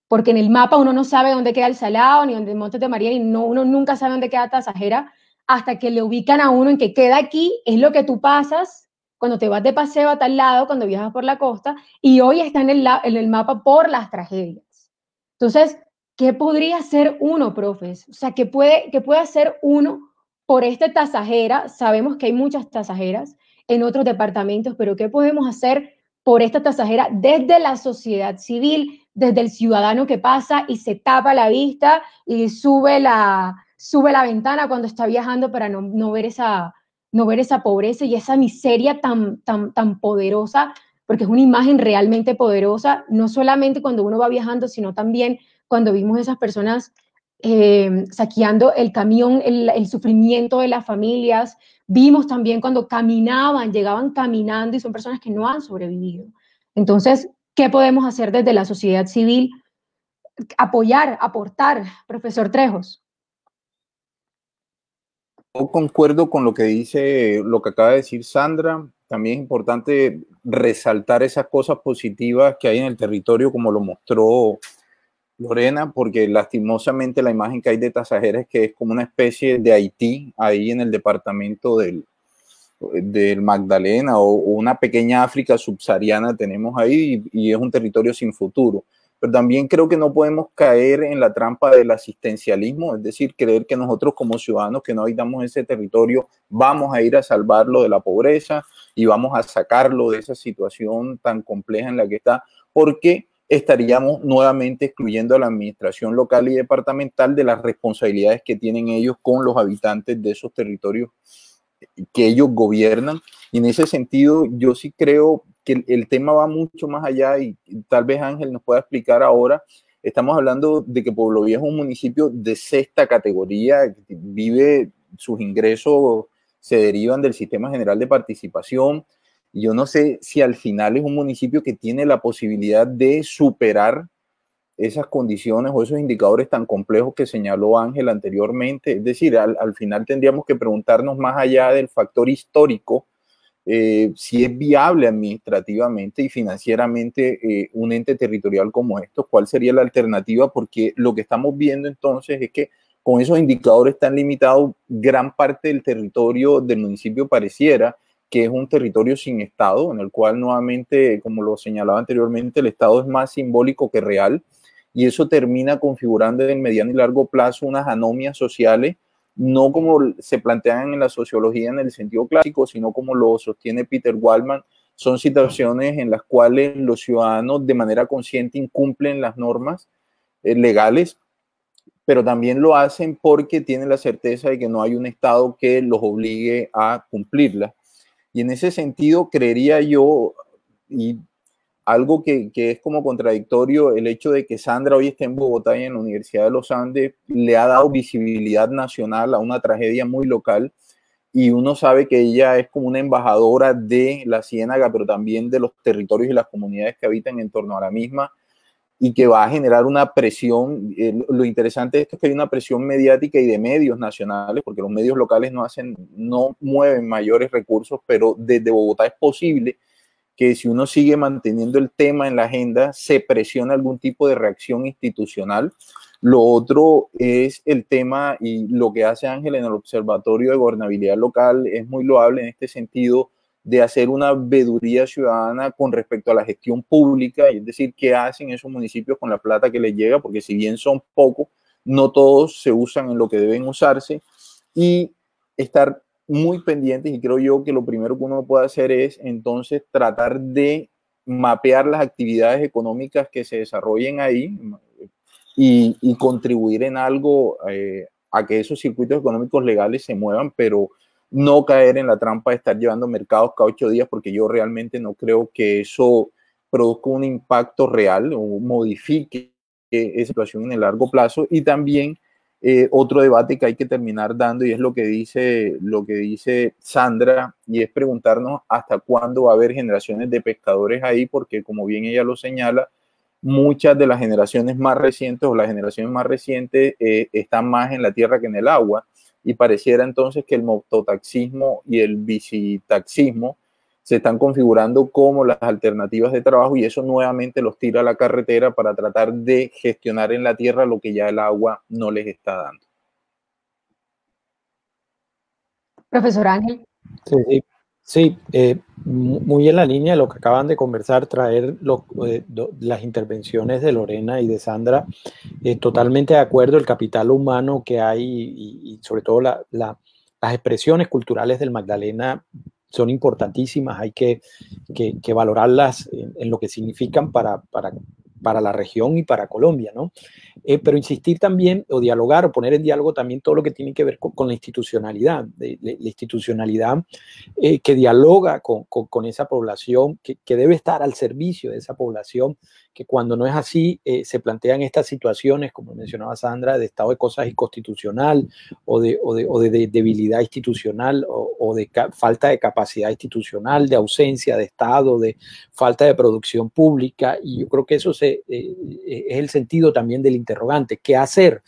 S1: porque en el mapa uno no sabe dónde queda El Salado, ni dónde Montes de María, uno nunca sabe dónde queda Tasajera, hasta que le ubican a uno en que queda aquí, es lo que tú pasas cuando te vas de paseo a tal lado, cuando viajas por la costa, y hoy está en el mapa por las tragedias. Entonces, ¿qué podría hacer uno, profes? O sea, ¿qué puede hacer uno por esta Tasajera? Sabemos que hay muchas tasajeras en otros departamentos, pero ¿qué podemos hacer por esta Tasajera desde la sociedad civil, desde el ciudadano que pasa y se tapa la vista y sube la ventana cuando está viajando para no ver esa pobreza y esa miseria tan poderosa, porque es una imagen realmente poderosa, no solamente cuando uno va viajando, sino también cuando vimos esas personas saqueando el camión, el sufrimiento de las familias. Vimos también cuando llegaban caminando, y son personas que no han sobrevivido. Entonces, ¿qué podemos hacer desde la sociedad civil? Apoyar, aportar, profesor Trejos.
S4: Yo concuerdo con lo que acaba de decir Sandra. también es importante resaltar esas cosas positivas que hay en el territorio, como lo mostró Lorena, porque lastimosamente la imagen que hay de Tasajera es que es como una especie de Haití ahí en el departamento del Magdalena, o una pequeña África subsahariana tenemos ahí, y es un territorio sin futuro. Pero también creo que no podemos caer en la trampa del asistencialismo, es decir, creer que nosotros como ciudadanos que no habitamos ese territorio vamos a ir a salvarlo de la pobreza y vamos a sacarlo de esa situación tan compleja en la que está, porque estaríamos nuevamente excluyendo a la administración local y departamental de las responsabilidades que tienen ellos con los habitantes de esos territorios que ellos gobiernan. Y en ese sentido yo sí creo que el tema va mucho más allá, y tal vez Ángel nos pueda explicar ahora. Estamos hablando de que Pueblo Viejo es un municipio de 6ª categoría, sus ingresos se derivan del Sistema General de Participación. Yo no sé si al final es un municipio que tiene la posibilidad de superar esas condiciones o esos indicadores tan complejos que señaló Ángel anteriormente. Es decir, al final tendríamos que preguntarnos, más allá del factor histórico, si es viable administrativamente y financieramente un ente territorial como estos, cuál sería la alternativa, porque lo que estamos viendo entonces es que con esos indicadores tan limitados, gran parte del territorio del municipio pareciera que es un territorio sin Estado, en el cual nuevamente, como lo señalaba anteriormente, el Estado es más simbólico que real, y eso termina configurando en el mediano y largo plazo unas anomias sociales, no como se plantean en la sociología en el sentido clásico, sino como lo sostiene Peter Waldman. Son situaciones en las cuales los ciudadanos de manera consciente incumplen las normas legales, pero también lo hacen porque tienen la certeza de que no hay un Estado que los obligue a cumplirlas. Y en ese sentido creería yo, y algo que es como contradictorio, el hecho de que Sandra hoy esté en Bogotá y en la Universidad de los Andes le ha dado visibilidad nacional a una tragedia muy local, y uno sabe que ella es como una embajadora de la Ciénaga, pero también de los territorios y las comunidades que habitan en torno a la misma, y que va a generar una presión. Lo interesante de esto es que hay una presión mediática y de medios nacionales, porque los medios locales no mueven mayores recursos, pero desde Bogotá es posible que si uno sigue manteniendo el tema en la agenda, se presiona algún tipo de reacción institucional. Lo otro es el tema, y lo que hace Ángel en el Observatorio de Gobernabilidad Local es muy loable en este sentido, de hacer una veeduría ciudadana con respecto a la gestión pública, es decir, qué hacen esos municipios con la plata que les llega, porque si bien son pocos, no todos se usan en lo que deben usarse, y estar muy pendientes. Y creo yo que lo primero que uno puede hacer es entonces tratar de mapear las actividades económicas que se desarrollen ahí, y contribuir en algo a que esos circuitos económicos legales se muevan, pero no caer en la trampa de estar llevando mercados cada 8 días, porque yo realmente no creo que eso produzca un impacto real o modifique esa situación en el largo plazo. Y también otro debate que hay que terminar dando, y es lo que dice Sandra, y es preguntarnos hasta cuándo va a haber generaciones de pescadores ahí, porque como bien ella lo señala, muchas de las generaciones más recientes, o las generaciones más recientes, están más en la tierra que en el agua, y pareciera entonces que el mototaxismo y el bicitaxismo se están configurando como las alternativas de trabajo, y eso nuevamente los tira a la carretera para tratar de gestionar en la tierra lo que ya el agua no les está dando.
S1: Profesor Ángel.
S5: Sí, muy en la línea de lo que acaban de conversar, traer las intervenciones de Lorena y de Sandra, totalmente de acuerdo. El capital humano que hay y sobre todo las expresiones culturales del Magdalena son importantísimas, hay que valorarlas en lo que significan para la región y para Colombia, ¿no? Pero insistir también, o dialogar, o poner en diálogo también todo lo que tiene que ver con la institucionalidad, la institucionalidad que dialoga con esa población, que debe estar al servicio de esa población, que cuando no es así, se plantean estas situaciones, como mencionaba Sandra, de estado de cosas inconstitucional, o de debilidad institucional, o de falta de capacidad institucional, de ausencia de Estado, de falta de producción pública. Y yo creo que eso es el sentido también del interrogante. ¿Qué hacer?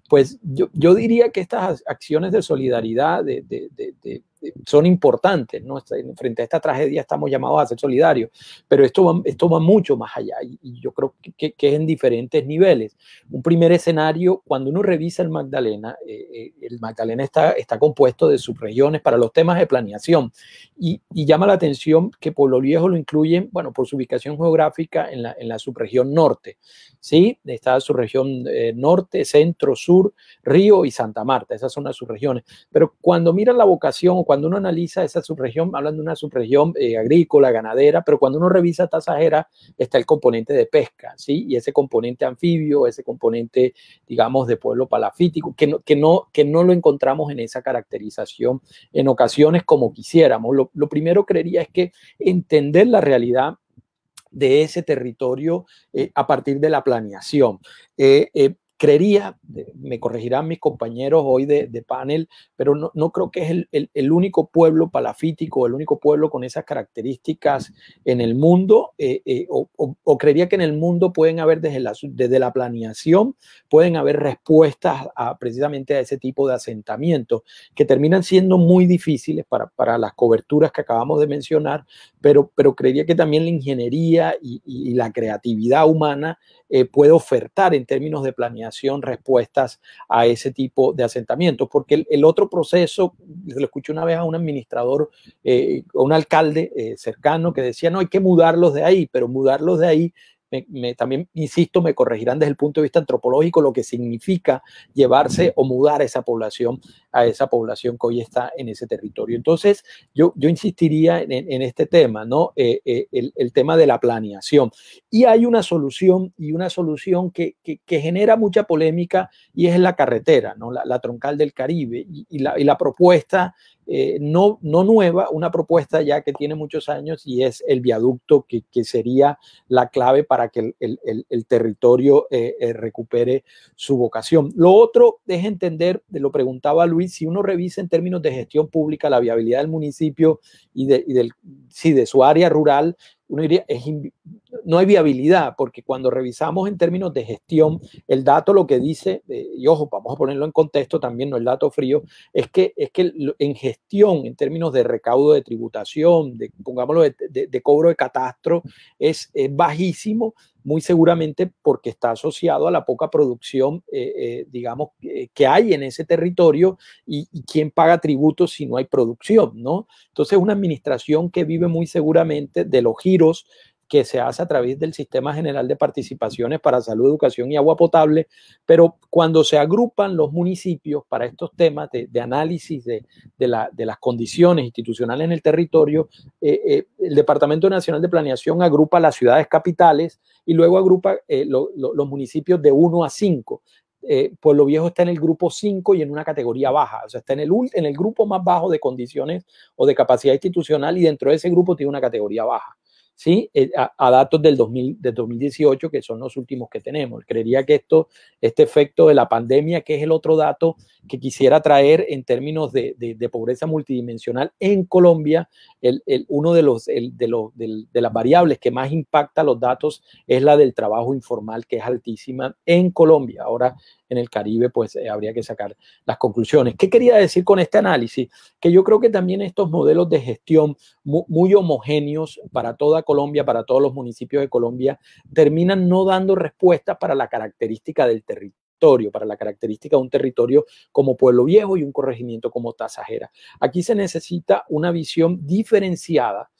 S5: Pues yo diría que estas acciones de solidaridad, de son importantes, ¿no? Frente a esta tragedia estamos llamados a ser solidarios, pero esto va mucho más allá y yo creo que es en diferentes niveles. Un primer escenario, cuando uno revisa el Magdalena está compuesto de subregiones para los temas de planeación y llama la atención que Pueblo Viejo lo incluyen, bueno, por su ubicación geográfica en la subregión norte, ¿sí? Está la subregión norte, centro, sur, Río y Santa Marta, esas son las subregiones. Pero cuando miran la vocación o cuando uno analiza esa subregión, hablan de una subregión agrícola, ganadera, pero cuando uno revisa Tasajera está el componente de pesca, ¿sí? Y ese componente anfibio, ese componente, digamos, de pueblo palafítico, que no lo encontramos en esa caracterización en ocasiones como quisiéramos. Lo primero creería es que entender la realidad de ese territorio a partir de la planeación. Creería, me corregirán mis compañeros hoy de panel, pero no creo que es el único pueblo palafítico, el único pueblo con esas características en el mundo, o creería que en el mundo pueden haber desde la planeación, pueden haber respuestas precisamente a ese tipo de asentamientos que terminan siendo muy difíciles para las coberturas que acabamos de mencionar, pero creería que también la ingeniería y la creatividad humana puede ofertar en términos de planeación respuestas a ese tipo de asentamientos, porque el otro proceso, lo escuché una vez a un administrador, a un alcalde cercano que decía, no, hay que mudarlos de ahí, pero mudarlos de ahí, también, insisto, me corregirán desde el punto de vista antropológico lo que significa llevarse o mudar a esa población que hoy está en ese territorio. Entonces, yo insistiría en este tema, ¿no? El tema de la planeación. Y hay una solución que genera mucha polémica y es la carretera, ¿no? La troncal del Caribe y la propuesta no nueva, una propuesta ya que tiene muchos años y es el viaducto que sería la clave para que el territorio recupere su vocación. Lo otro es entender, lo preguntaba Luis, si uno revisa en términos de gestión pública la viabilidad del municipio y de su área rural, uno diría, no hay viabilidad, porque cuando revisamos en términos de gestión, el dato lo que dice, y ojo, vamos a ponerlo en contexto también, no el dato frío, es que en gestión, en términos de recaudo de tributación, pongámoslo de cobro de catastro, es bajísimo, muy seguramente porque está asociado a la poca producción, digamos, que hay en ese territorio y quién paga tributos si no hay producción, ¿no? Entonces, una administración que vive muy seguramente de los giros que se hace a través del Sistema General de Participaciones para Salud, Educación y Agua Potable, pero cuando se agrupan los municipios para estos temas de análisis de las condiciones institucionales en el territorio, el Departamento Nacional de Planeación agrupa las ciudades capitales y luego agrupa los municipios de 1 a 5. Pueblo Viejo está en el grupo 5 y en una categoría baja, o sea, está en el grupo más bajo de condiciones o de capacidad institucional y dentro de ese grupo tiene una categoría baja. ¿Sí? A datos del 2018, que son los últimos que tenemos. Creería que este efecto de la pandemia, que es el otro dato que quisiera traer en términos de pobreza multidimensional en Colombia, uno de las variables que más impacta los datos es la del trabajo informal, que es altísima en Colombia. Ahora, en el Caribe, pues habría que sacar las conclusiones. ¿Qué quería decir con este análisis? Que yo creo que también estos modelos de gestión muy homogéneos para toda Colombia, para todos los municipios de Colombia, terminan no dando respuestas para la característica del territorio, para la característica de un territorio como Pueblo Viejo y un corregimiento como Tasajera. Aquí se necesita una visión diferenciada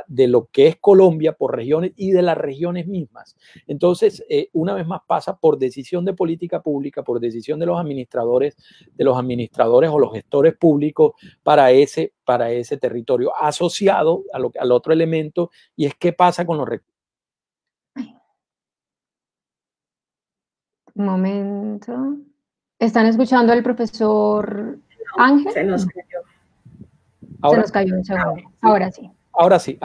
S5: de lo que es Colombia por regiones y de las regiones mismas. Entonces, una vez más pasa por decisión de política pública, por decisión de los administradores o los gestores públicos para ese territorio, asociado al otro elemento, y es qué pasa con los recursos.
S1: Un momento. ¿Están escuchando al profesor Ángel?
S3: Se nos cayó.
S1: Se nos cayó un segundo. Ahora sí.
S5: Ahora sí.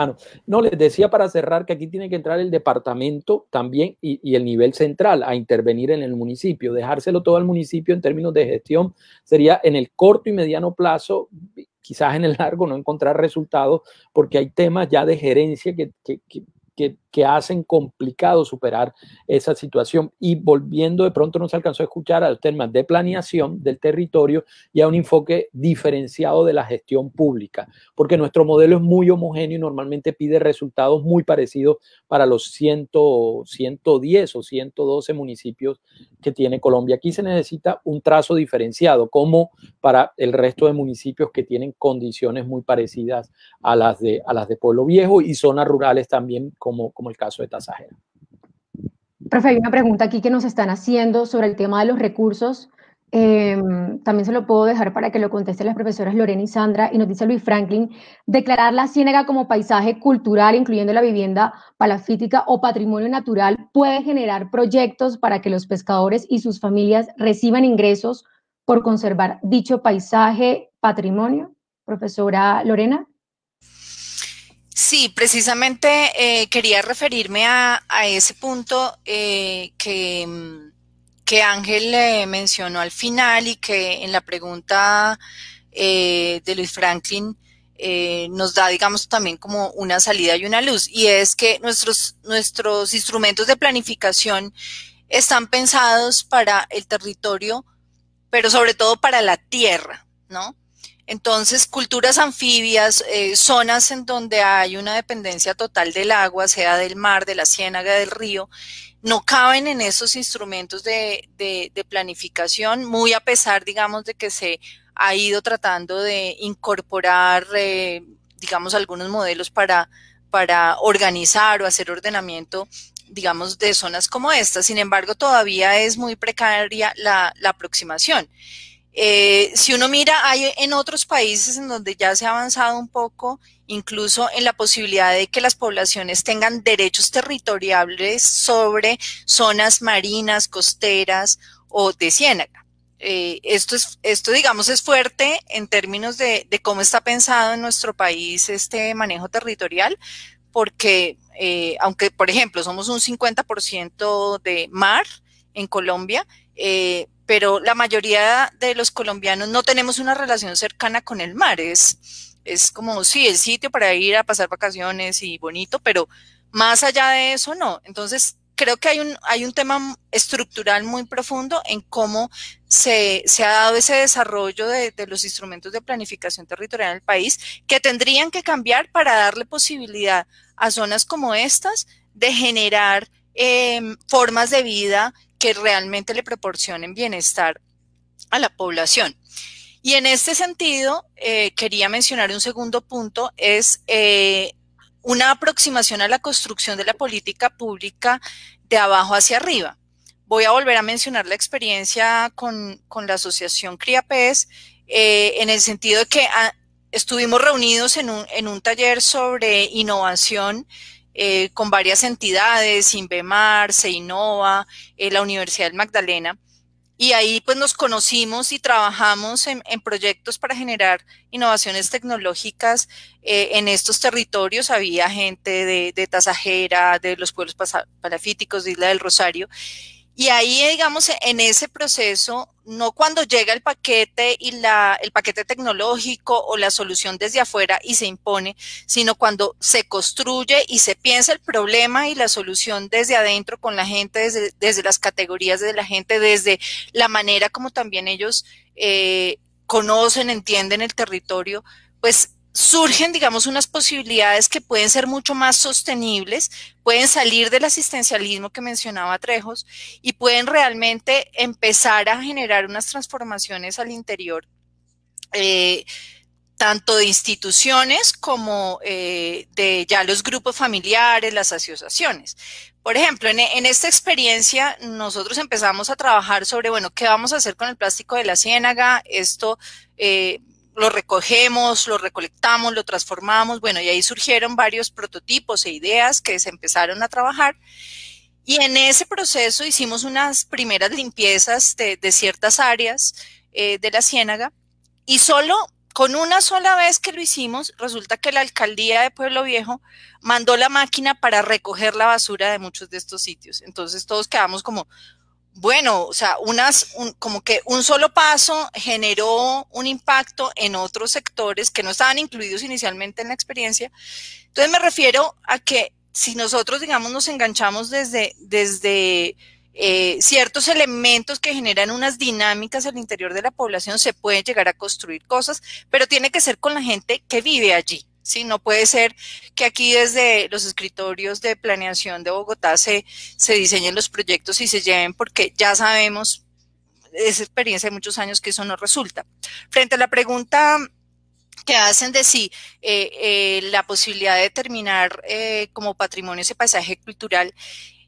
S5: No, les decía para cerrar que aquí tiene que entrar el departamento también y el nivel central a intervenir en el municipio. Dejárselo todo al municipio en términos de gestión sería en el corto y mediano plazo, quizás en el largo no encontrar resultados porque hay temas ya de gerencia que que hacen complicado superar esa situación. Y volviendo, de pronto no se alcanzó a escuchar a los temas de planeación del territorio y a un enfoque diferenciado de la gestión pública, porque nuestro modelo es muy homogéneo y normalmente pide resultados muy parecidos para los 110 o 112 municipios que tiene Colombia. Aquí se necesita un trazo diferenciado, como para el resto de municipios que tienen condiciones muy parecidas a las de Pueblo Viejo y zonas rurales también, como el caso de Tasajera.
S1: Profe, hay una pregunta aquí que nos están haciendo sobre el tema de los recursos. También se lo puedo dejar para que lo contesten las profesoras Lorena y Sandra. Y nos dice Luis Franklin: declarar la ciénaga como paisaje cultural, incluyendo la vivienda palafítica o patrimonio natural, puede generar proyectos para que los pescadores y sus familias reciban ingresos por conservar dicho paisaje, patrimonio. Profesora Lorena.
S2: Sí, precisamente quería referirme a ese punto que Ángel mencionó al final y que en la pregunta de Luis Franklin nos da, digamos, también como una salida y una luz, y es que nuestros instrumentos de planificación están pensados para el territorio, pero sobre todo para la tierra, ¿no? Entonces, culturas anfibias, zonas en donde hay una dependencia total del agua, sea del mar, de la ciénaga, del río, no caben en esos instrumentos de planificación, muy a pesar, digamos, de que se ha ido tratando de incorporar, digamos, algunos modelos para organizar o hacer ordenamiento, digamos, de zonas como esta. Sin embargo, todavía es muy precaria la aproximación. Si uno mira, hay en otros países en donde ya se ha avanzado un poco, incluso en la posibilidad de que las poblaciones tengan derechos territoriales sobre zonas marinas, costeras o de ciénaga. Esto, digamos, es fuerte en términos de cómo está pensado en nuestro país este manejo territorial, porque aunque, por ejemplo, somos un 50% de mar en Colombia, pero la mayoría de los colombianos no tenemos una relación cercana con el mar. Es como, sí, el sitio para ir a pasar vacaciones y bonito, pero más allá de eso no. Entonces, creo que hay un tema estructural muy profundo en cómo se ha dado ese desarrollo de los instrumentos de planificación territorial en el país, que tendrían que cambiar para darle posibilidad a zonas como estas de generar formas de vida que realmente le proporcionen bienestar a la población. Y en este sentido, quería mencionar un segundo punto, es una aproximación a la construcción de la política pública de abajo hacia arriba. Voy a volver a mencionar la experiencia con la asociación CRIAPES, en el sentido de que estuvimos reunidos en un taller sobre innovación con varias entidades, Inbemar, CEINNOVA, la Universidad del Magdalena, y ahí pues nos conocimos y trabajamos en proyectos para generar innovaciones tecnológicas en estos territorios. Había gente de Tasajera, de los pueblos palafíticos, de Isla del Rosario, y ahí, digamos, en ese proceso, no cuando llega el paquete y el paquete tecnológico o la solución desde afuera y se impone, sino cuando se construye y se piensa el problema y la solución desde adentro con la gente, desde las categorías de la gente, desde la manera como también ellos conocen, entienden el territorio, pues surgen, digamos, unas posibilidades que pueden ser mucho más sostenibles, pueden salir del asistencialismo que mencionaba Trejos y pueden realmente empezar a generar unas transformaciones al interior, tanto de instituciones como de ya los grupos familiares, las asociaciones. Por ejemplo, en esta experiencia nosotros empezamos a trabajar sobre, bueno, ¿qué vamos a hacer con el plástico de la ciénaga? Esto lo recogemos, lo recolectamos, lo transformamos, bueno, y ahí surgieron varios prototipos e ideas que se empezaron a trabajar, y en ese proceso hicimos unas primeras limpiezas de ciertas áreas de la ciénaga, y solo con una sola vez que lo hicimos, resulta que la alcaldía de Pueblo Viejo mandó la máquina para recoger la basura de muchos de estos sitios. Entonces todos quedamos como, bueno, o sea, como que un solo paso generó un impacto en otros sectores que no estaban incluidos inicialmente en la experiencia. Entonces me refiero a que si nosotros, digamos, nos enganchamos desde ciertos elementos que generan unas dinámicas al interior de la población, se pueden llegar a construir cosas, pero tiene que ser con la gente que vive allí, ¿sí? No puede ser que aquí desde los escritorios de planeación de Bogotá se diseñen los proyectos y se lleven, porque ya sabemos, es experiencia de muchos años, que eso no resulta. Frente a la pregunta que hacen de si la posibilidad de determinar como patrimonio ese paisaje cultural,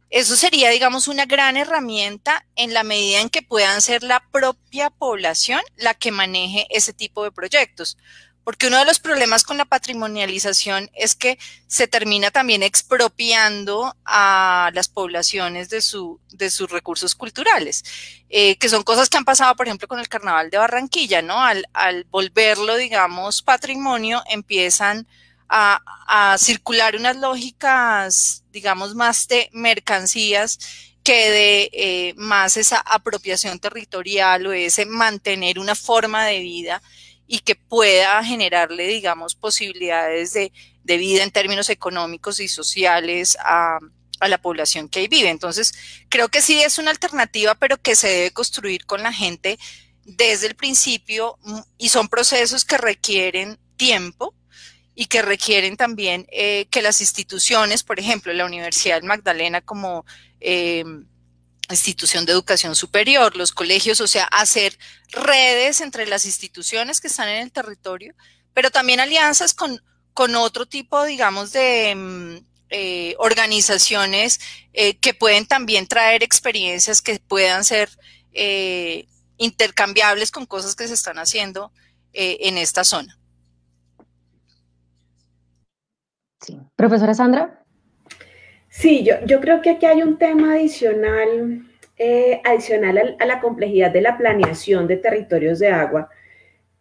S2: eso sería, digamos, una gran herramienta en la medida en que puedan ser la propia población la que maneje ese tipo de proyectos. Porque uno de los problemas con la patrimonialización es que se termina también expropiando a las poblaciones de sus recursos culturales, que son cosas que han pasado, por ejemplo, con el Carnaval de Barranquilla, ¿no? Al volverlo, digamos, patrimonio, empiezan a circular unas lógicas, digamos, más de mercancías que de más esa apropiación territorial o ese mantener una forma de vida y que pueda generarle, digamos, posibilidades de vida en términos económicos y sociales a la población que ahí vive. Entonces, creo que sí es una alternativa, pero que se debe construir con la gente desde el principio, y son procesos que requieren tiempo y que requieren también que las instituciones, por ejemplo, la Universidad Magdalena como institución de educación superior, los colegios, o sea, hacer redes entre las instituciones que están en el territorio, pero también alianzas con otro tipo, digamos, de organizaciones que pueden también traer experiencias que puedan ser intercambiables con cosas que se están haciendo en esta zona.
S1: Sí. Profesora Sandra.
S3: Sí, yo creo que aquí hay un tema adicional a la complejidad de la planeación de territorios de agua,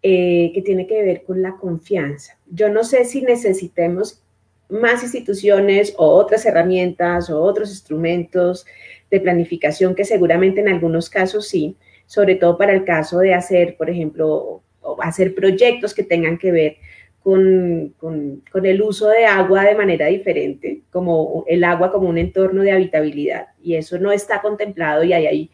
S3: que tiene que ver con la confianza. Yo no sé si necesitemos más instituciones o otras herramientas o otros instrumentos de planificación, que seguramente en algunos casos sí, sobre todo para el caso de hacer, por ejemplo, o hacer proyectos que tengan que ver con el uso de agua de manera diferente, como el agua como un entorno de habitabilidad, y eso no está contemplado, y hay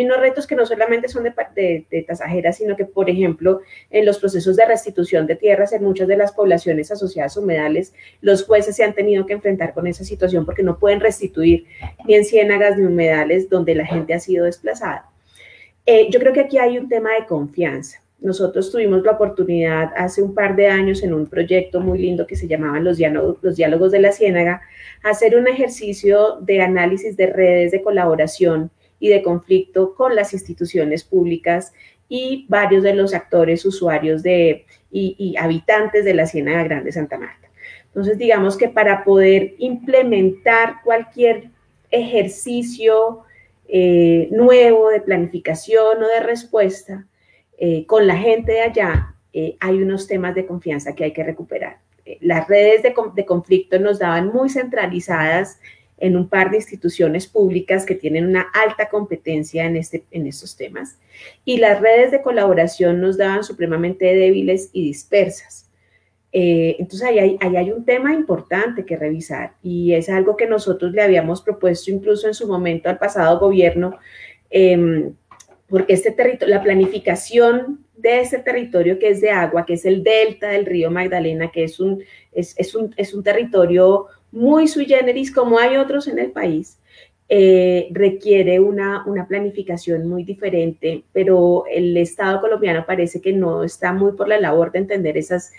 S3: unos retos que no solamente son de Tasajera, sino que, por ejemplo, en los procesos de restitución de tierras en muchas de las poblaciones asociadas a humedales, los jueces se han tenido que enfrentar con esa situación porque no pueden restituir ni en ciénagas ni humedales donde la gente ha sido desplazada. Yo creo que aquí hay un tema de confianza. Nosotros tuvimos la oportunidad hace un par de años en un proyecto muy lindo que se llamaban los diálogos de la Ciénaga, hacer un ejercicio de análisis de redes de colaboración y de conflicto con las instituciones públicas y varios de los actores, usuarios y habitantes de la Ciénaga Grande Santa Marta. Entonces, digamos que para poder implementar cualquier ejercicio nuevo de planificación o de respuesta, con la gente de allá, hay unos temas de confianza que hay que recuperar. Las redes de conflicto nos daban muy centralizadas en un par de instituciones públicas que tienen una alta competencia en estos temas, y las redes de colaboración nos daban supremamente débiles y dispersas. Entonces ahí hay un tema importante que revisar, y es algo que nosotros le habíamos propuesto incluso en su momento al pasado gobierno, porque la planificación de este territorio que es de agua, que es el delta del río Magdalena, que es un territorio muy sui generis, como hay otros en el país, requiere una planificación muy diferente, pero el Estado colombiano parece que no está muy por la labor de entender esas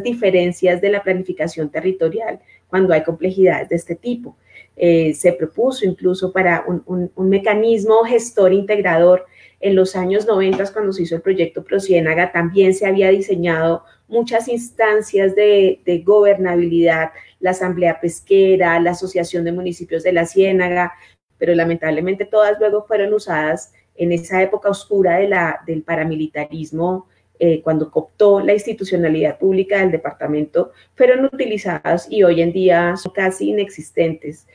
S3: diferencias de la planificación territorial cuando hay complejidades de este tipo. Se propuso incluso para un mecanismo gestor integrador. En los años 90, cuando se hizo el proyecto Prociénaga, también se había diseñado muchas instancias de gobernabilidad, la Asamblea Pesquera, la Asociación de Municipios de la Ciénaga, pero lamentablemente todas luego fueron usadas en esa época oscura del paramilitarismo, cuando cooptó la institucionalidad pública del departamento, fueron utilizadas y hoy en día son casi inexistentes,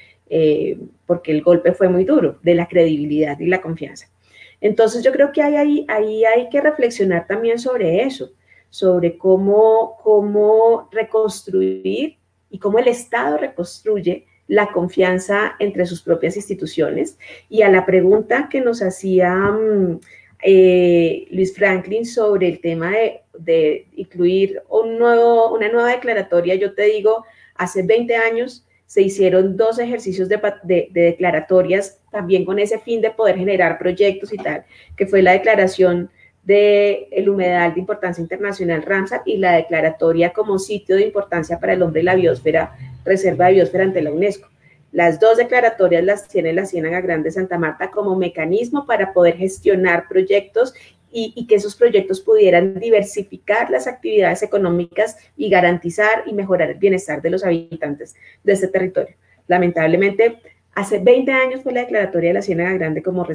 S3: porque el golpe fue muy duro de la credibilidad y la confianza. Entonces yo creo que ahí hay que reflexionar también sobre eso, sobre cómo reconstruir y cómo el Estado reconstruye la confianza entre sus propias instituciones. Y a la pregunta que nos hacía Luis Franklin sobre el tema de incluir una nueva declaratoria, yo te digo, hace 20 años se hicieron 2 ejercicios de declaratorias, también con ese fin de poder generar proyectos y tal, que fue la declaración del humedal de importancia internacional Ramsar y la declaratoria como sitio de importancia para el hombre y la biosfera, reserva de biosfera ante la UNESCO. Las 2 declaratorias las tiene la Ciénaga Grande de Santa Marta como mecanismo para poder gestionar proyectos y que esos proyectos pudieran diversificar las actividades económicas y garantizar y mejorar el bienestar de los habitantes de este territorio. Lamentablemente, hace 20 años fue la declaratoria de la Ciénaga Grande como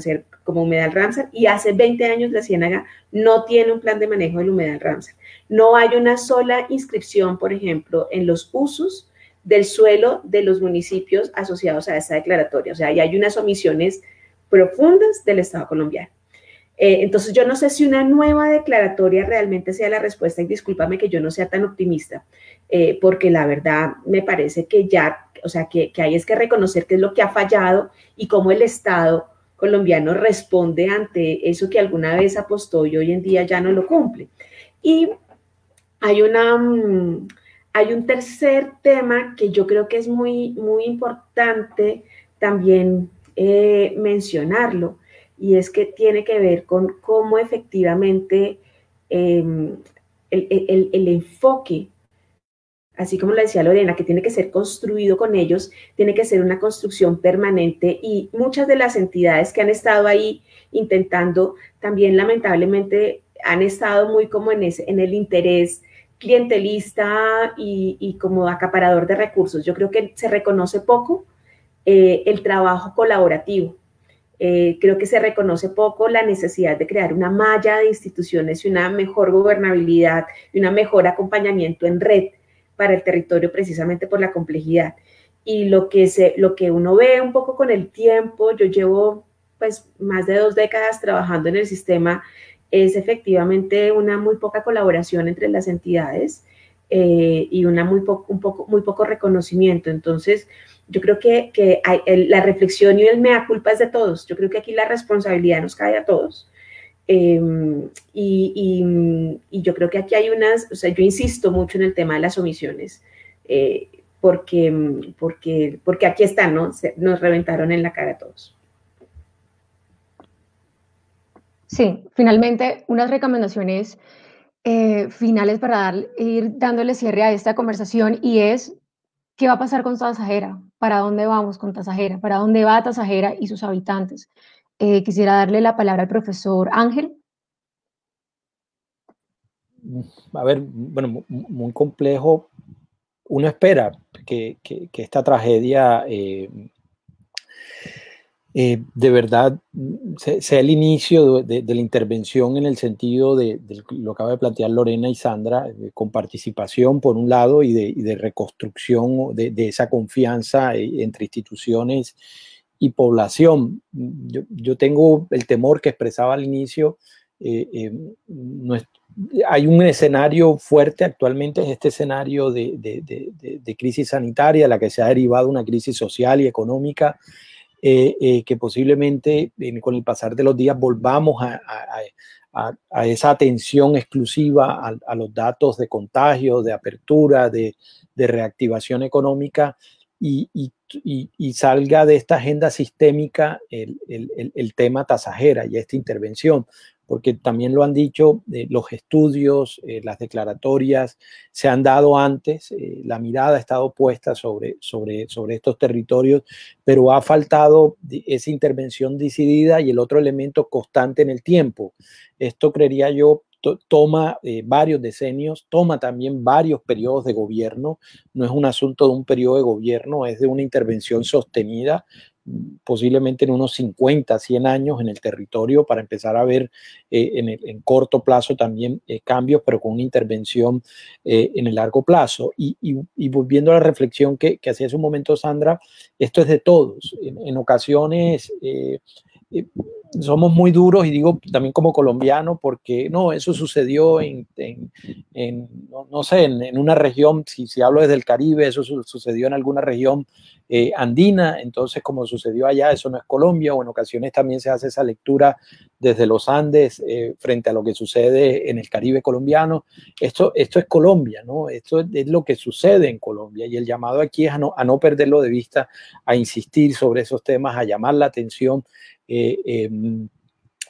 S3: humedal Ramsar, y hace 20 años la Ciénaga no tiene un plan de manejo del humedal Ramsar. No hay una sola inscripción, por ejemplo, en los usos del suelo de los municipios asociados a esta declaratoria. O sea, ahí hay unas omisiones profundas del Estado colombiano. Entonces, yo no sé si una nueva declaratoria realmente sea la respuesta, y discúlpame que yo no sea tan optimista, porque la verdad me parece que ya, o sea, que hay es que reconocer qué es lo que ha fallado y cómo el Estado colombiano responde ante eso que alguna vez apostó y hoy en día ya no lo cumple. Y hay un tercer tema que yo creo que es muy, muy importante también mencionarlo, y es que tiene que ver con cómo efectivamente el enfoque, así como lo decía Lorena, que tiene que ser construido con ellos, tiene que ser una construcción permanente, y muchas de las entidades que han estado ahí intentando también lamentablemente han estado muy como en el interés clientelista y como acaparador de recursos. Yo creo que se reconoce poco el trabajo colaborativo. Creo que se reconoce poco la necesidad de crear una malla de instituciones y una mejor gobernabilidad y un mejor acompañamiento en red para el territorio, precisamente por la complejidad. Y lo que uno ve un poco con el tiempo, yo llevo pues más de 2 décadas trabajando en el sistema, es efectivamente una muy poca colaboración entre las entidades y muy poco reconocimiento. Entonces, yo creo que la reflexión y el mea culpa es de todos. Yo creo que aquí la responsabilidad nos cae a todos. Y yo creo que aquí hay o sea, yo insisto mucho en el tema de las omisiones, porque aquí están, ¿no? Nos reventaron en la cara a todos.
S1: Sí, finalmente, unas recomendaciones finales para ir dándole cierre a esta conversación, y es: ¿qué va a pasar con Tasajera? ¿Para dónde vamos con Tasajera? ¿Para dónde va Tasajera y sus habitantes? Quisiera darle la palabra al profesor Ángel.
S5: A ver, bueno, muy complejo. Uno espera que esta tragedia de verdad sea el inicio de la intervención, en el sentido de lo que acaba de plantear Lorena y Sandra, con participación por un lado y de reconstrucción de esa confianza entre instituciones y población. Yo tengo el temor que expresaba al inicio. Hay un escenario fuerte actualmente, es este escenario de crisis sanitaria, la que se ha derivado una crisis social y económica, que posiblemente con el pasar de los días volvamos a esa atención exclusiva a los datos de contagio, de apertura, de reactivación económica, y salga de esta agenda sistémica el tema Tasajera y esta intervención, porque también lo han dicho, los estudios, las declaratorias se han dado antes, la mirada ha estado puesta sobre estos territorios, pero ha faltado esa intervención decidida y el otro elemento constante en el tiempo. Esto, creería yo, toma varios decenios, toma también varios periodos de gobierno. No es un asunto de un periodo de gobierno, es de una intervención sostenida, posiblemente en unos 50, 100 años en el territorio, para empezar a ver en corto plazo también cambios, pero con una intervención en el largo plazo. Y volviendo a la reflexión que hacía hace un momento Sandra, esto es de todos. En ocasiones somos muy duros, y digo también como colombiano, porque no, eso sucedió no sé, en una región, si hablo desde el Caribe, eso sucedió en alguna región andina, entonces como sucedió allá, eso no es Colombia, o en ocasiones también se hace esa lectura desde los Andes frente a lo que sucede en el Caribe colombiano. Esto es Colombia, ¿no? Esto es lo que sucede en Colombia, y el llamado aquí es a no perderlo de vista, a insistir sobre esos temas, a llamar la atención. En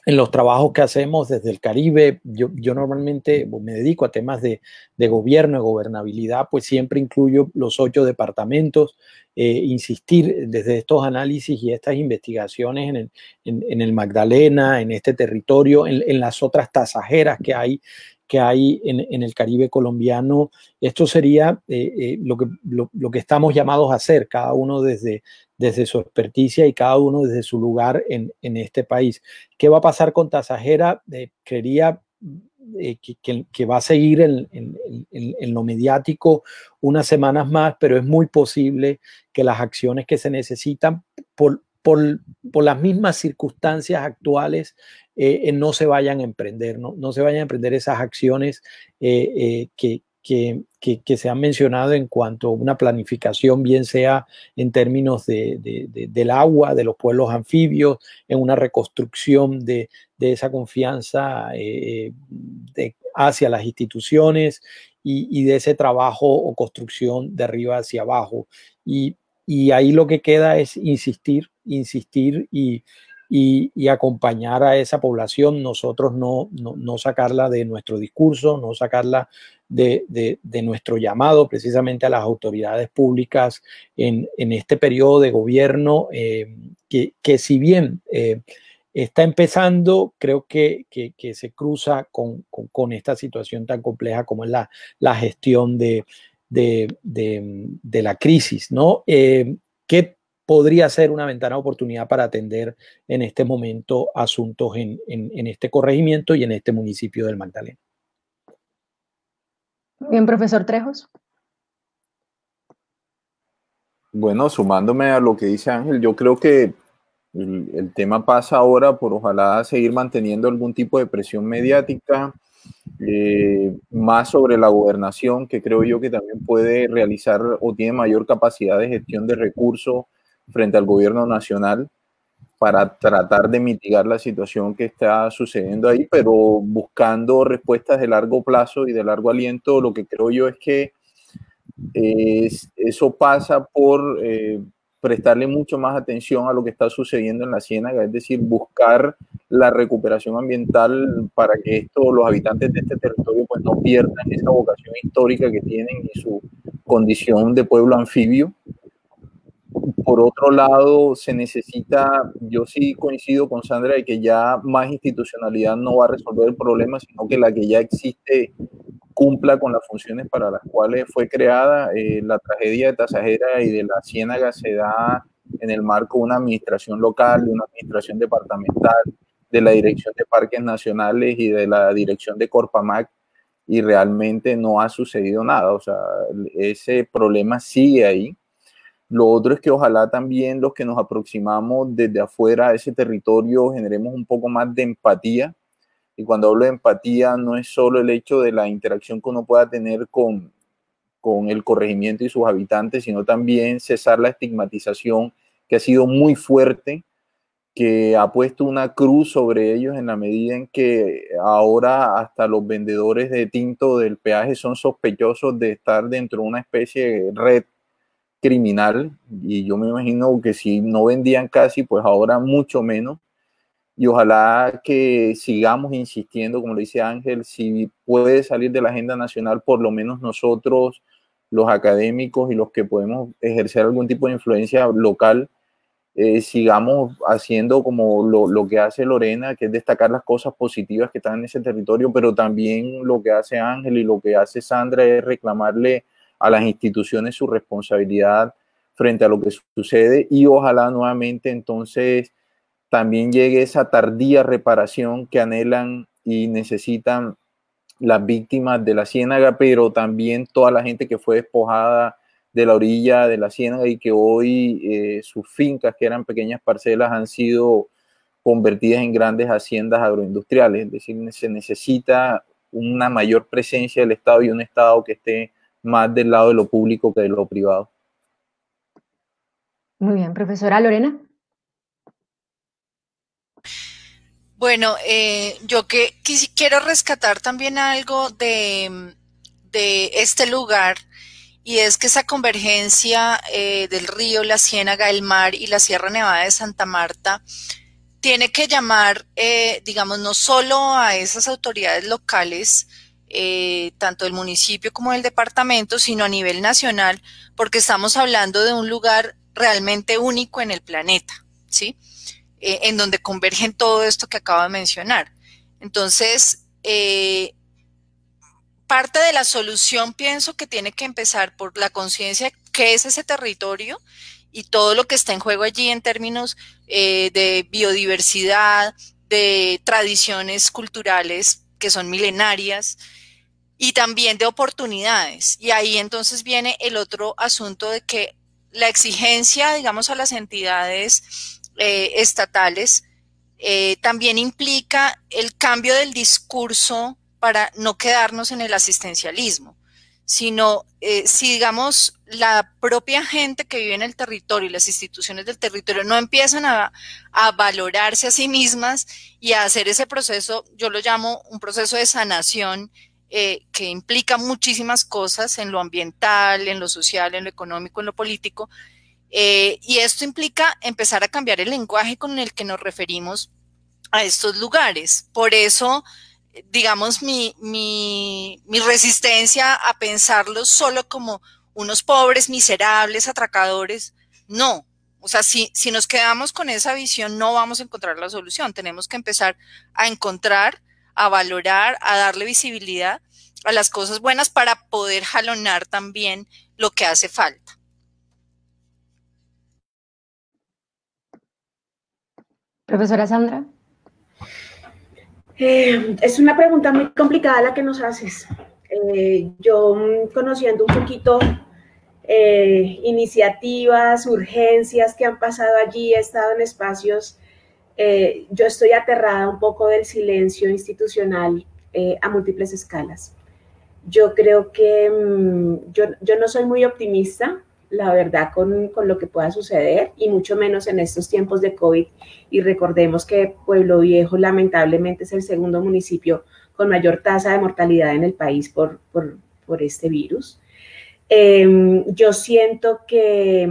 S5: los trabajos que hacemos desde el Caribe, yo normalmente me dedico a temas de gobierno, de gobernabilidad, pues siempre incluyo los 8 departamentos, insistir desde estos análisis y estas investigaciones en el Magdalena, en este territorio, en las otras tasajeras que hay en el Caribe colombiano. Esto sería lo que estamos llamados a hacer, cada uno desde su experticia y cada uno desde su lugar en este país. ¿Qué va a pasar con Tasajera? Creería que va a seguir en lo mediático unas semanas más, pero es muy posible que las acciones que se necesitan por las mismas circunstancias actuales no se vayan a emprender, no se vayan a emprender esas acciones que se han mencionado en cuanto a una planificación, bien sea en términos del agua, de los pueblos anfibios, en una reconstrucción de esa confianza hacia las instituciones y de ese trabajo o construcción de arriba hacia abajo. Y ahí lo que queda es insistir y acompañar a esa población, nosotros no sacarla de nuestro discurso, no sacarla de nuestro llamado precisamente a las autoridades públicas en este periodo de gobierno que si bien está empezando, creo que se cruza con esta situación tan compleja como es la gestión de la crisis, ¿no? ¿Qué podría ser una ventana de oportunidad para atender en este momento asuntos en este corregimiento y en este municipio del Magdalena?
S1: Bien, profesor Trejos.
S4: Bueno, sumándome a lo que dice Ángel, yo creo que el tema pasa ahora por ojalá seguir manteniendo algún tipo de presión mediática, más sobre la gobernación, que creo yo que también puede realizar o tiene mayor capacidad de gestión de recursos frente al gobierno nacional para tratar de mitigar la situación que está sucediendo ahí, pero buscando respuestas de largo plazo y de largo aliento. Lo que creo yo es que eso pasa por prestarle mucho más atención a lo que está sucediendo en la Ciénaga, es decir, buscar la recuperación ambiental para que los habitantes de este territorio pues no pierdan esa vocación histórica que tienen y su condición de pueblo anfibio. Por otro lado, se necesita, yo sí coincido con Sandra de que ya más institucionalidad no va a resolver el problema, sino que la que ya existe cumpla con las funciones para las cuales fue creada. La tragedia de Tasajera y de la Ciénaga se da en el marco de una administración local, de una administración departamental, de la Dirección de Parques Nacionales y de la Dirección de Corpamac, y realmente no ha sucedido nada. O sea, ese problema sigue ahí. Lo otro es que ojalá también los que nos aproximamos desde afuera a ese territorio generemos un poco más de empatía. Y cuando hablo de empatía no es solo el hecho de la interacción que uno pueda tener con el corregimiento y sus habitantes, sino también cesar la estigmatización que ha sido muy fuerte, que ha puesto una cruz sobre ellos en la medida en que ahora hasta los vendedores de tinto del peaje son sospechosos de estar dentro de una especie de red criminal, y yo me imagino que si no vendían casi, pues ahora mucho menos. Y ojalá que sigamos insistiendo, como lo dice Ángel, si puede salir de la agenda nacional, por lo menos nosotros, los académicos y los que podemos ejercer algún tipo de influencia local, sigamos haciendo como lo que hace Lorena, que es destacar las cosas positivas que están en ese territorio, pero también lo que hace Ángel y lo que hace Sandra es reclamarle a las instituciones su responsabilidad frente a lo que sucede, y ojalá nuevamente entonces también llegue esa tardía reparación que anhelan y necesitan las víctimas de la Ciénaga, pero también toda la gente que fue despojada de la orilla de la Ciénaga y que hoy sus fincas, que eran pequeñas parcelas, han sido convertidas en grandes haciendas agroindustriales. Es decir, se necesita una mayor presencia del Estado y un Estado que esté más del lado de lo público que de lo privado.
S1: Muy bien, profesora Lorena.
S2: Bueno, yo quiero rescatar también algo de este lugar, y es que esa convergencia del río, la Ciénaga, el mar y la Sierra Nevada de Santa Marta tiene que llamar, digamos, no solo a esas autoridades locales, tanto del municipio como del departamento, sino a nivel nacional, porque estamos hablando de un lugar realmente único en el planeta, ¿sí? En donde convergen todo esto que acabo de mencionar. Entonces, parte de la solución pienso que tiene que empezar por la conciencia de qué es ese territorio y todo lo que está en juego allí en términos de biodiversidad, de tradiciones culturales que son milenarias y también de oportunidades. Y ahí entonces viene el otro asunto de que la exigencia, digamos, a las entidades estatales también implica el cambio del discurso para no quedarnos en el asistencialismo, sino si, digamos, la propia gente que vive en el territorio y las instituciones del territorio no empiezan a valorarse a sí mismas y a hacer ese proceso, yo lo llamo un proceso de sanación que implica muchísimas cosas en lo ambiental, en lo social, en lo económico, en lo político, y esto implica empezar a cambiar el lenguaje con el que nos referimos a estos lugares. Por eso, digamos, mi resistencia a pensarlos solo como unos pobres, miserables, atracadores, no. O sea, si nos quedamos con esa visión, no vamos a encontrar la solución. Tenemos que empezar a encontrar, a valorar, a darle visibilidad a las cosas buenas para poder jalonar también lo que hace falta.
S1: Profesora Sandra.
S3: Es una pregunta muy complicada la que nos haces. Yo, conociendo un poquito iniciativas, urgencias que han pasado allí, he estado en espacios, yo estoy aterrada un poco del silencio institucional a múltiples escalas. Yo creo que yo no soy muy optimista, la verdad, con lo que pueda suceder, y mucho menos en estos tiempos de COVID. Y recordemos que Pueblo Viejo lamentablemente es el segundo municipio con mayor tasa de mortalidad en el país por este virus. Yo siento que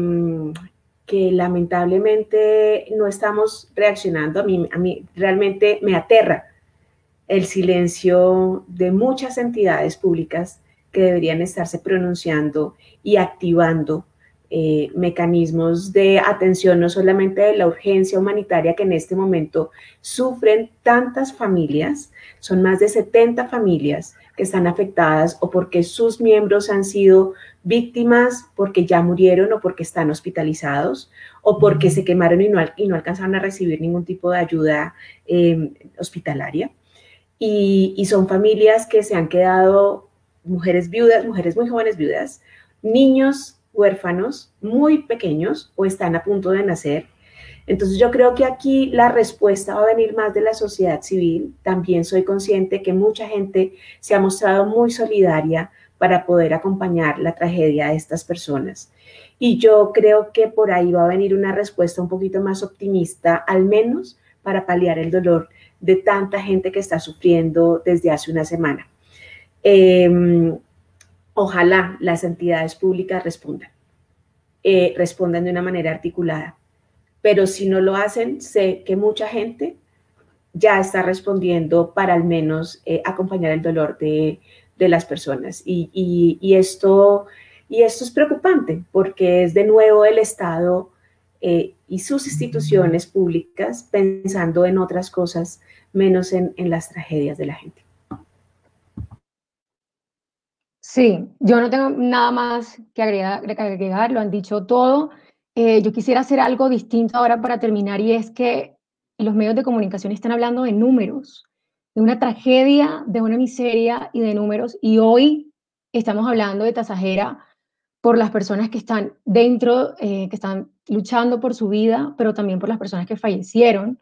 S3: lamentablemente no estamos reaccionando. A mí realmente me aterra el silencio de muchas entidades públicas que deberían estarse pronunciando y activando mecanismos de atención, no solamente de la urgencia humanitaria que en este momento sufren tantas familias. Son más de 70 familias que están afectadas o porque sus miembros han sido víctimas, porque ya murieron o porque están hospitalizados o porque se quemaron y no alcanzaron a recibir ningún tipo de ayuda hospitalaria. Y son familias que se han quedado, mujeres viudas, mujeres muy jóvenes viudas, niños huérfanos muy pequeños o están a punto de nacer. Entonces yo creo que aquí la respuesta va a venir más de la sociedad civil. También soy consciente que mucha gente se ha mostrado muy solidaria para poder acompañar la tragedia de estas personas. Y yo creo que por ahí va a venir una respuesta un poquito más optimista, al menos para paliar el dolor de tanta gente que está sufriendo desde hace una semana. Ojalá las entidades públicas respondan de una manera articulada. Pero si no lo hacen, sé que mucha gente ya está respondiendo para al menos acompañar el dolor de las personas. Y esto es preocupante porque es de nuevo el Estado y sus instituciones públicas pensando en otras cosas menos en las tragedias de la gente.
S1: Sí, yo no tengo nada más que agregar, lo han dicho todo. Yo quisiera hacer algo distinto ahora para terminar, y es que los medios de comunicación están hablando de números, de una tragedia, de una miseria y de números, y hoy estamos hablando de Tasajera por las personas que están dentro, que están luchando por su vida, pero también por las personas que fallecieron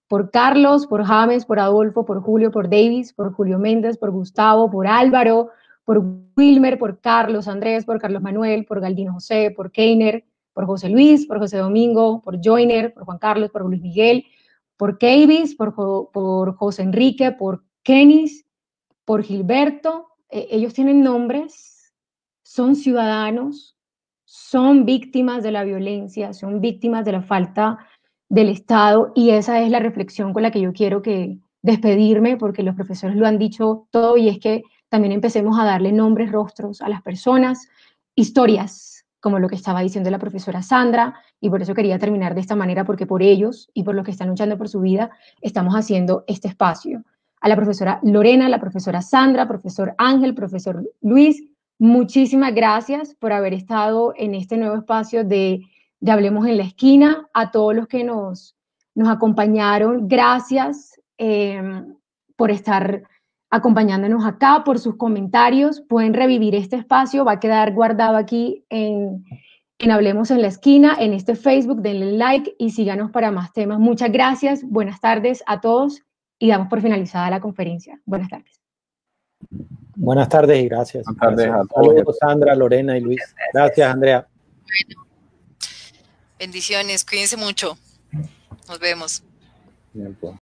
S1: por Carlos, por James, por Adolfo, por Julio, por Davis, por Julio Méndez, por Gustavo, por Álvaro, por Wilmer, por Carlos Andrés, por Carlos Manuel, por Galdino José, por Keiner, por José Luis, por José Domingo, por Joyner, por Juan Carlos, por Luis Miguel, por Keivis, por José Enrique, por Kenis, por Gilberto. Ellos tienen nombres, son ciudadanos, son víctimas de la violencia, son víctimas de la falta del Estado, y esa es la reflexión con la que yo quiero despedirme, porque los profesores lo han dicho todo, y es que también empecemos a darle nombres, rostros a las personas, historias, como lo que estaba diciendo la profesora Sandra, y por eso quería terminar de esta manera, porque por ellos y por los que están luchando por su vida, estamos haciendo este espacio. A la profesora Lorena, a la profesora Sandra, profesor Ángel, profesor Luis, muchísimas gracias por haber estado en este nuevo espacio de Hablemos en la Esquina. A todos los que nos acompañaron, gracias por estar acompañándonos acá, por sus comentarios. Pueden revivir este espacio, va a quedar guardado aquí en Hablemos en la Esquina, en este Facebook. Denle like y síganos para más temas. Muchas gracias, buenas tardes a todos, y damos por finalizada la conferencia. Buenas tardes.
S5: Buenas tardes y gracias.
S4: Buenas tardes a todos.
S5: Saludos, Sandra, Lorena y Luis. Gracias, Andrea.
S2: Bueno, bendiciones, cuídense mucho. Nos vemos.
S4: Bien, pues.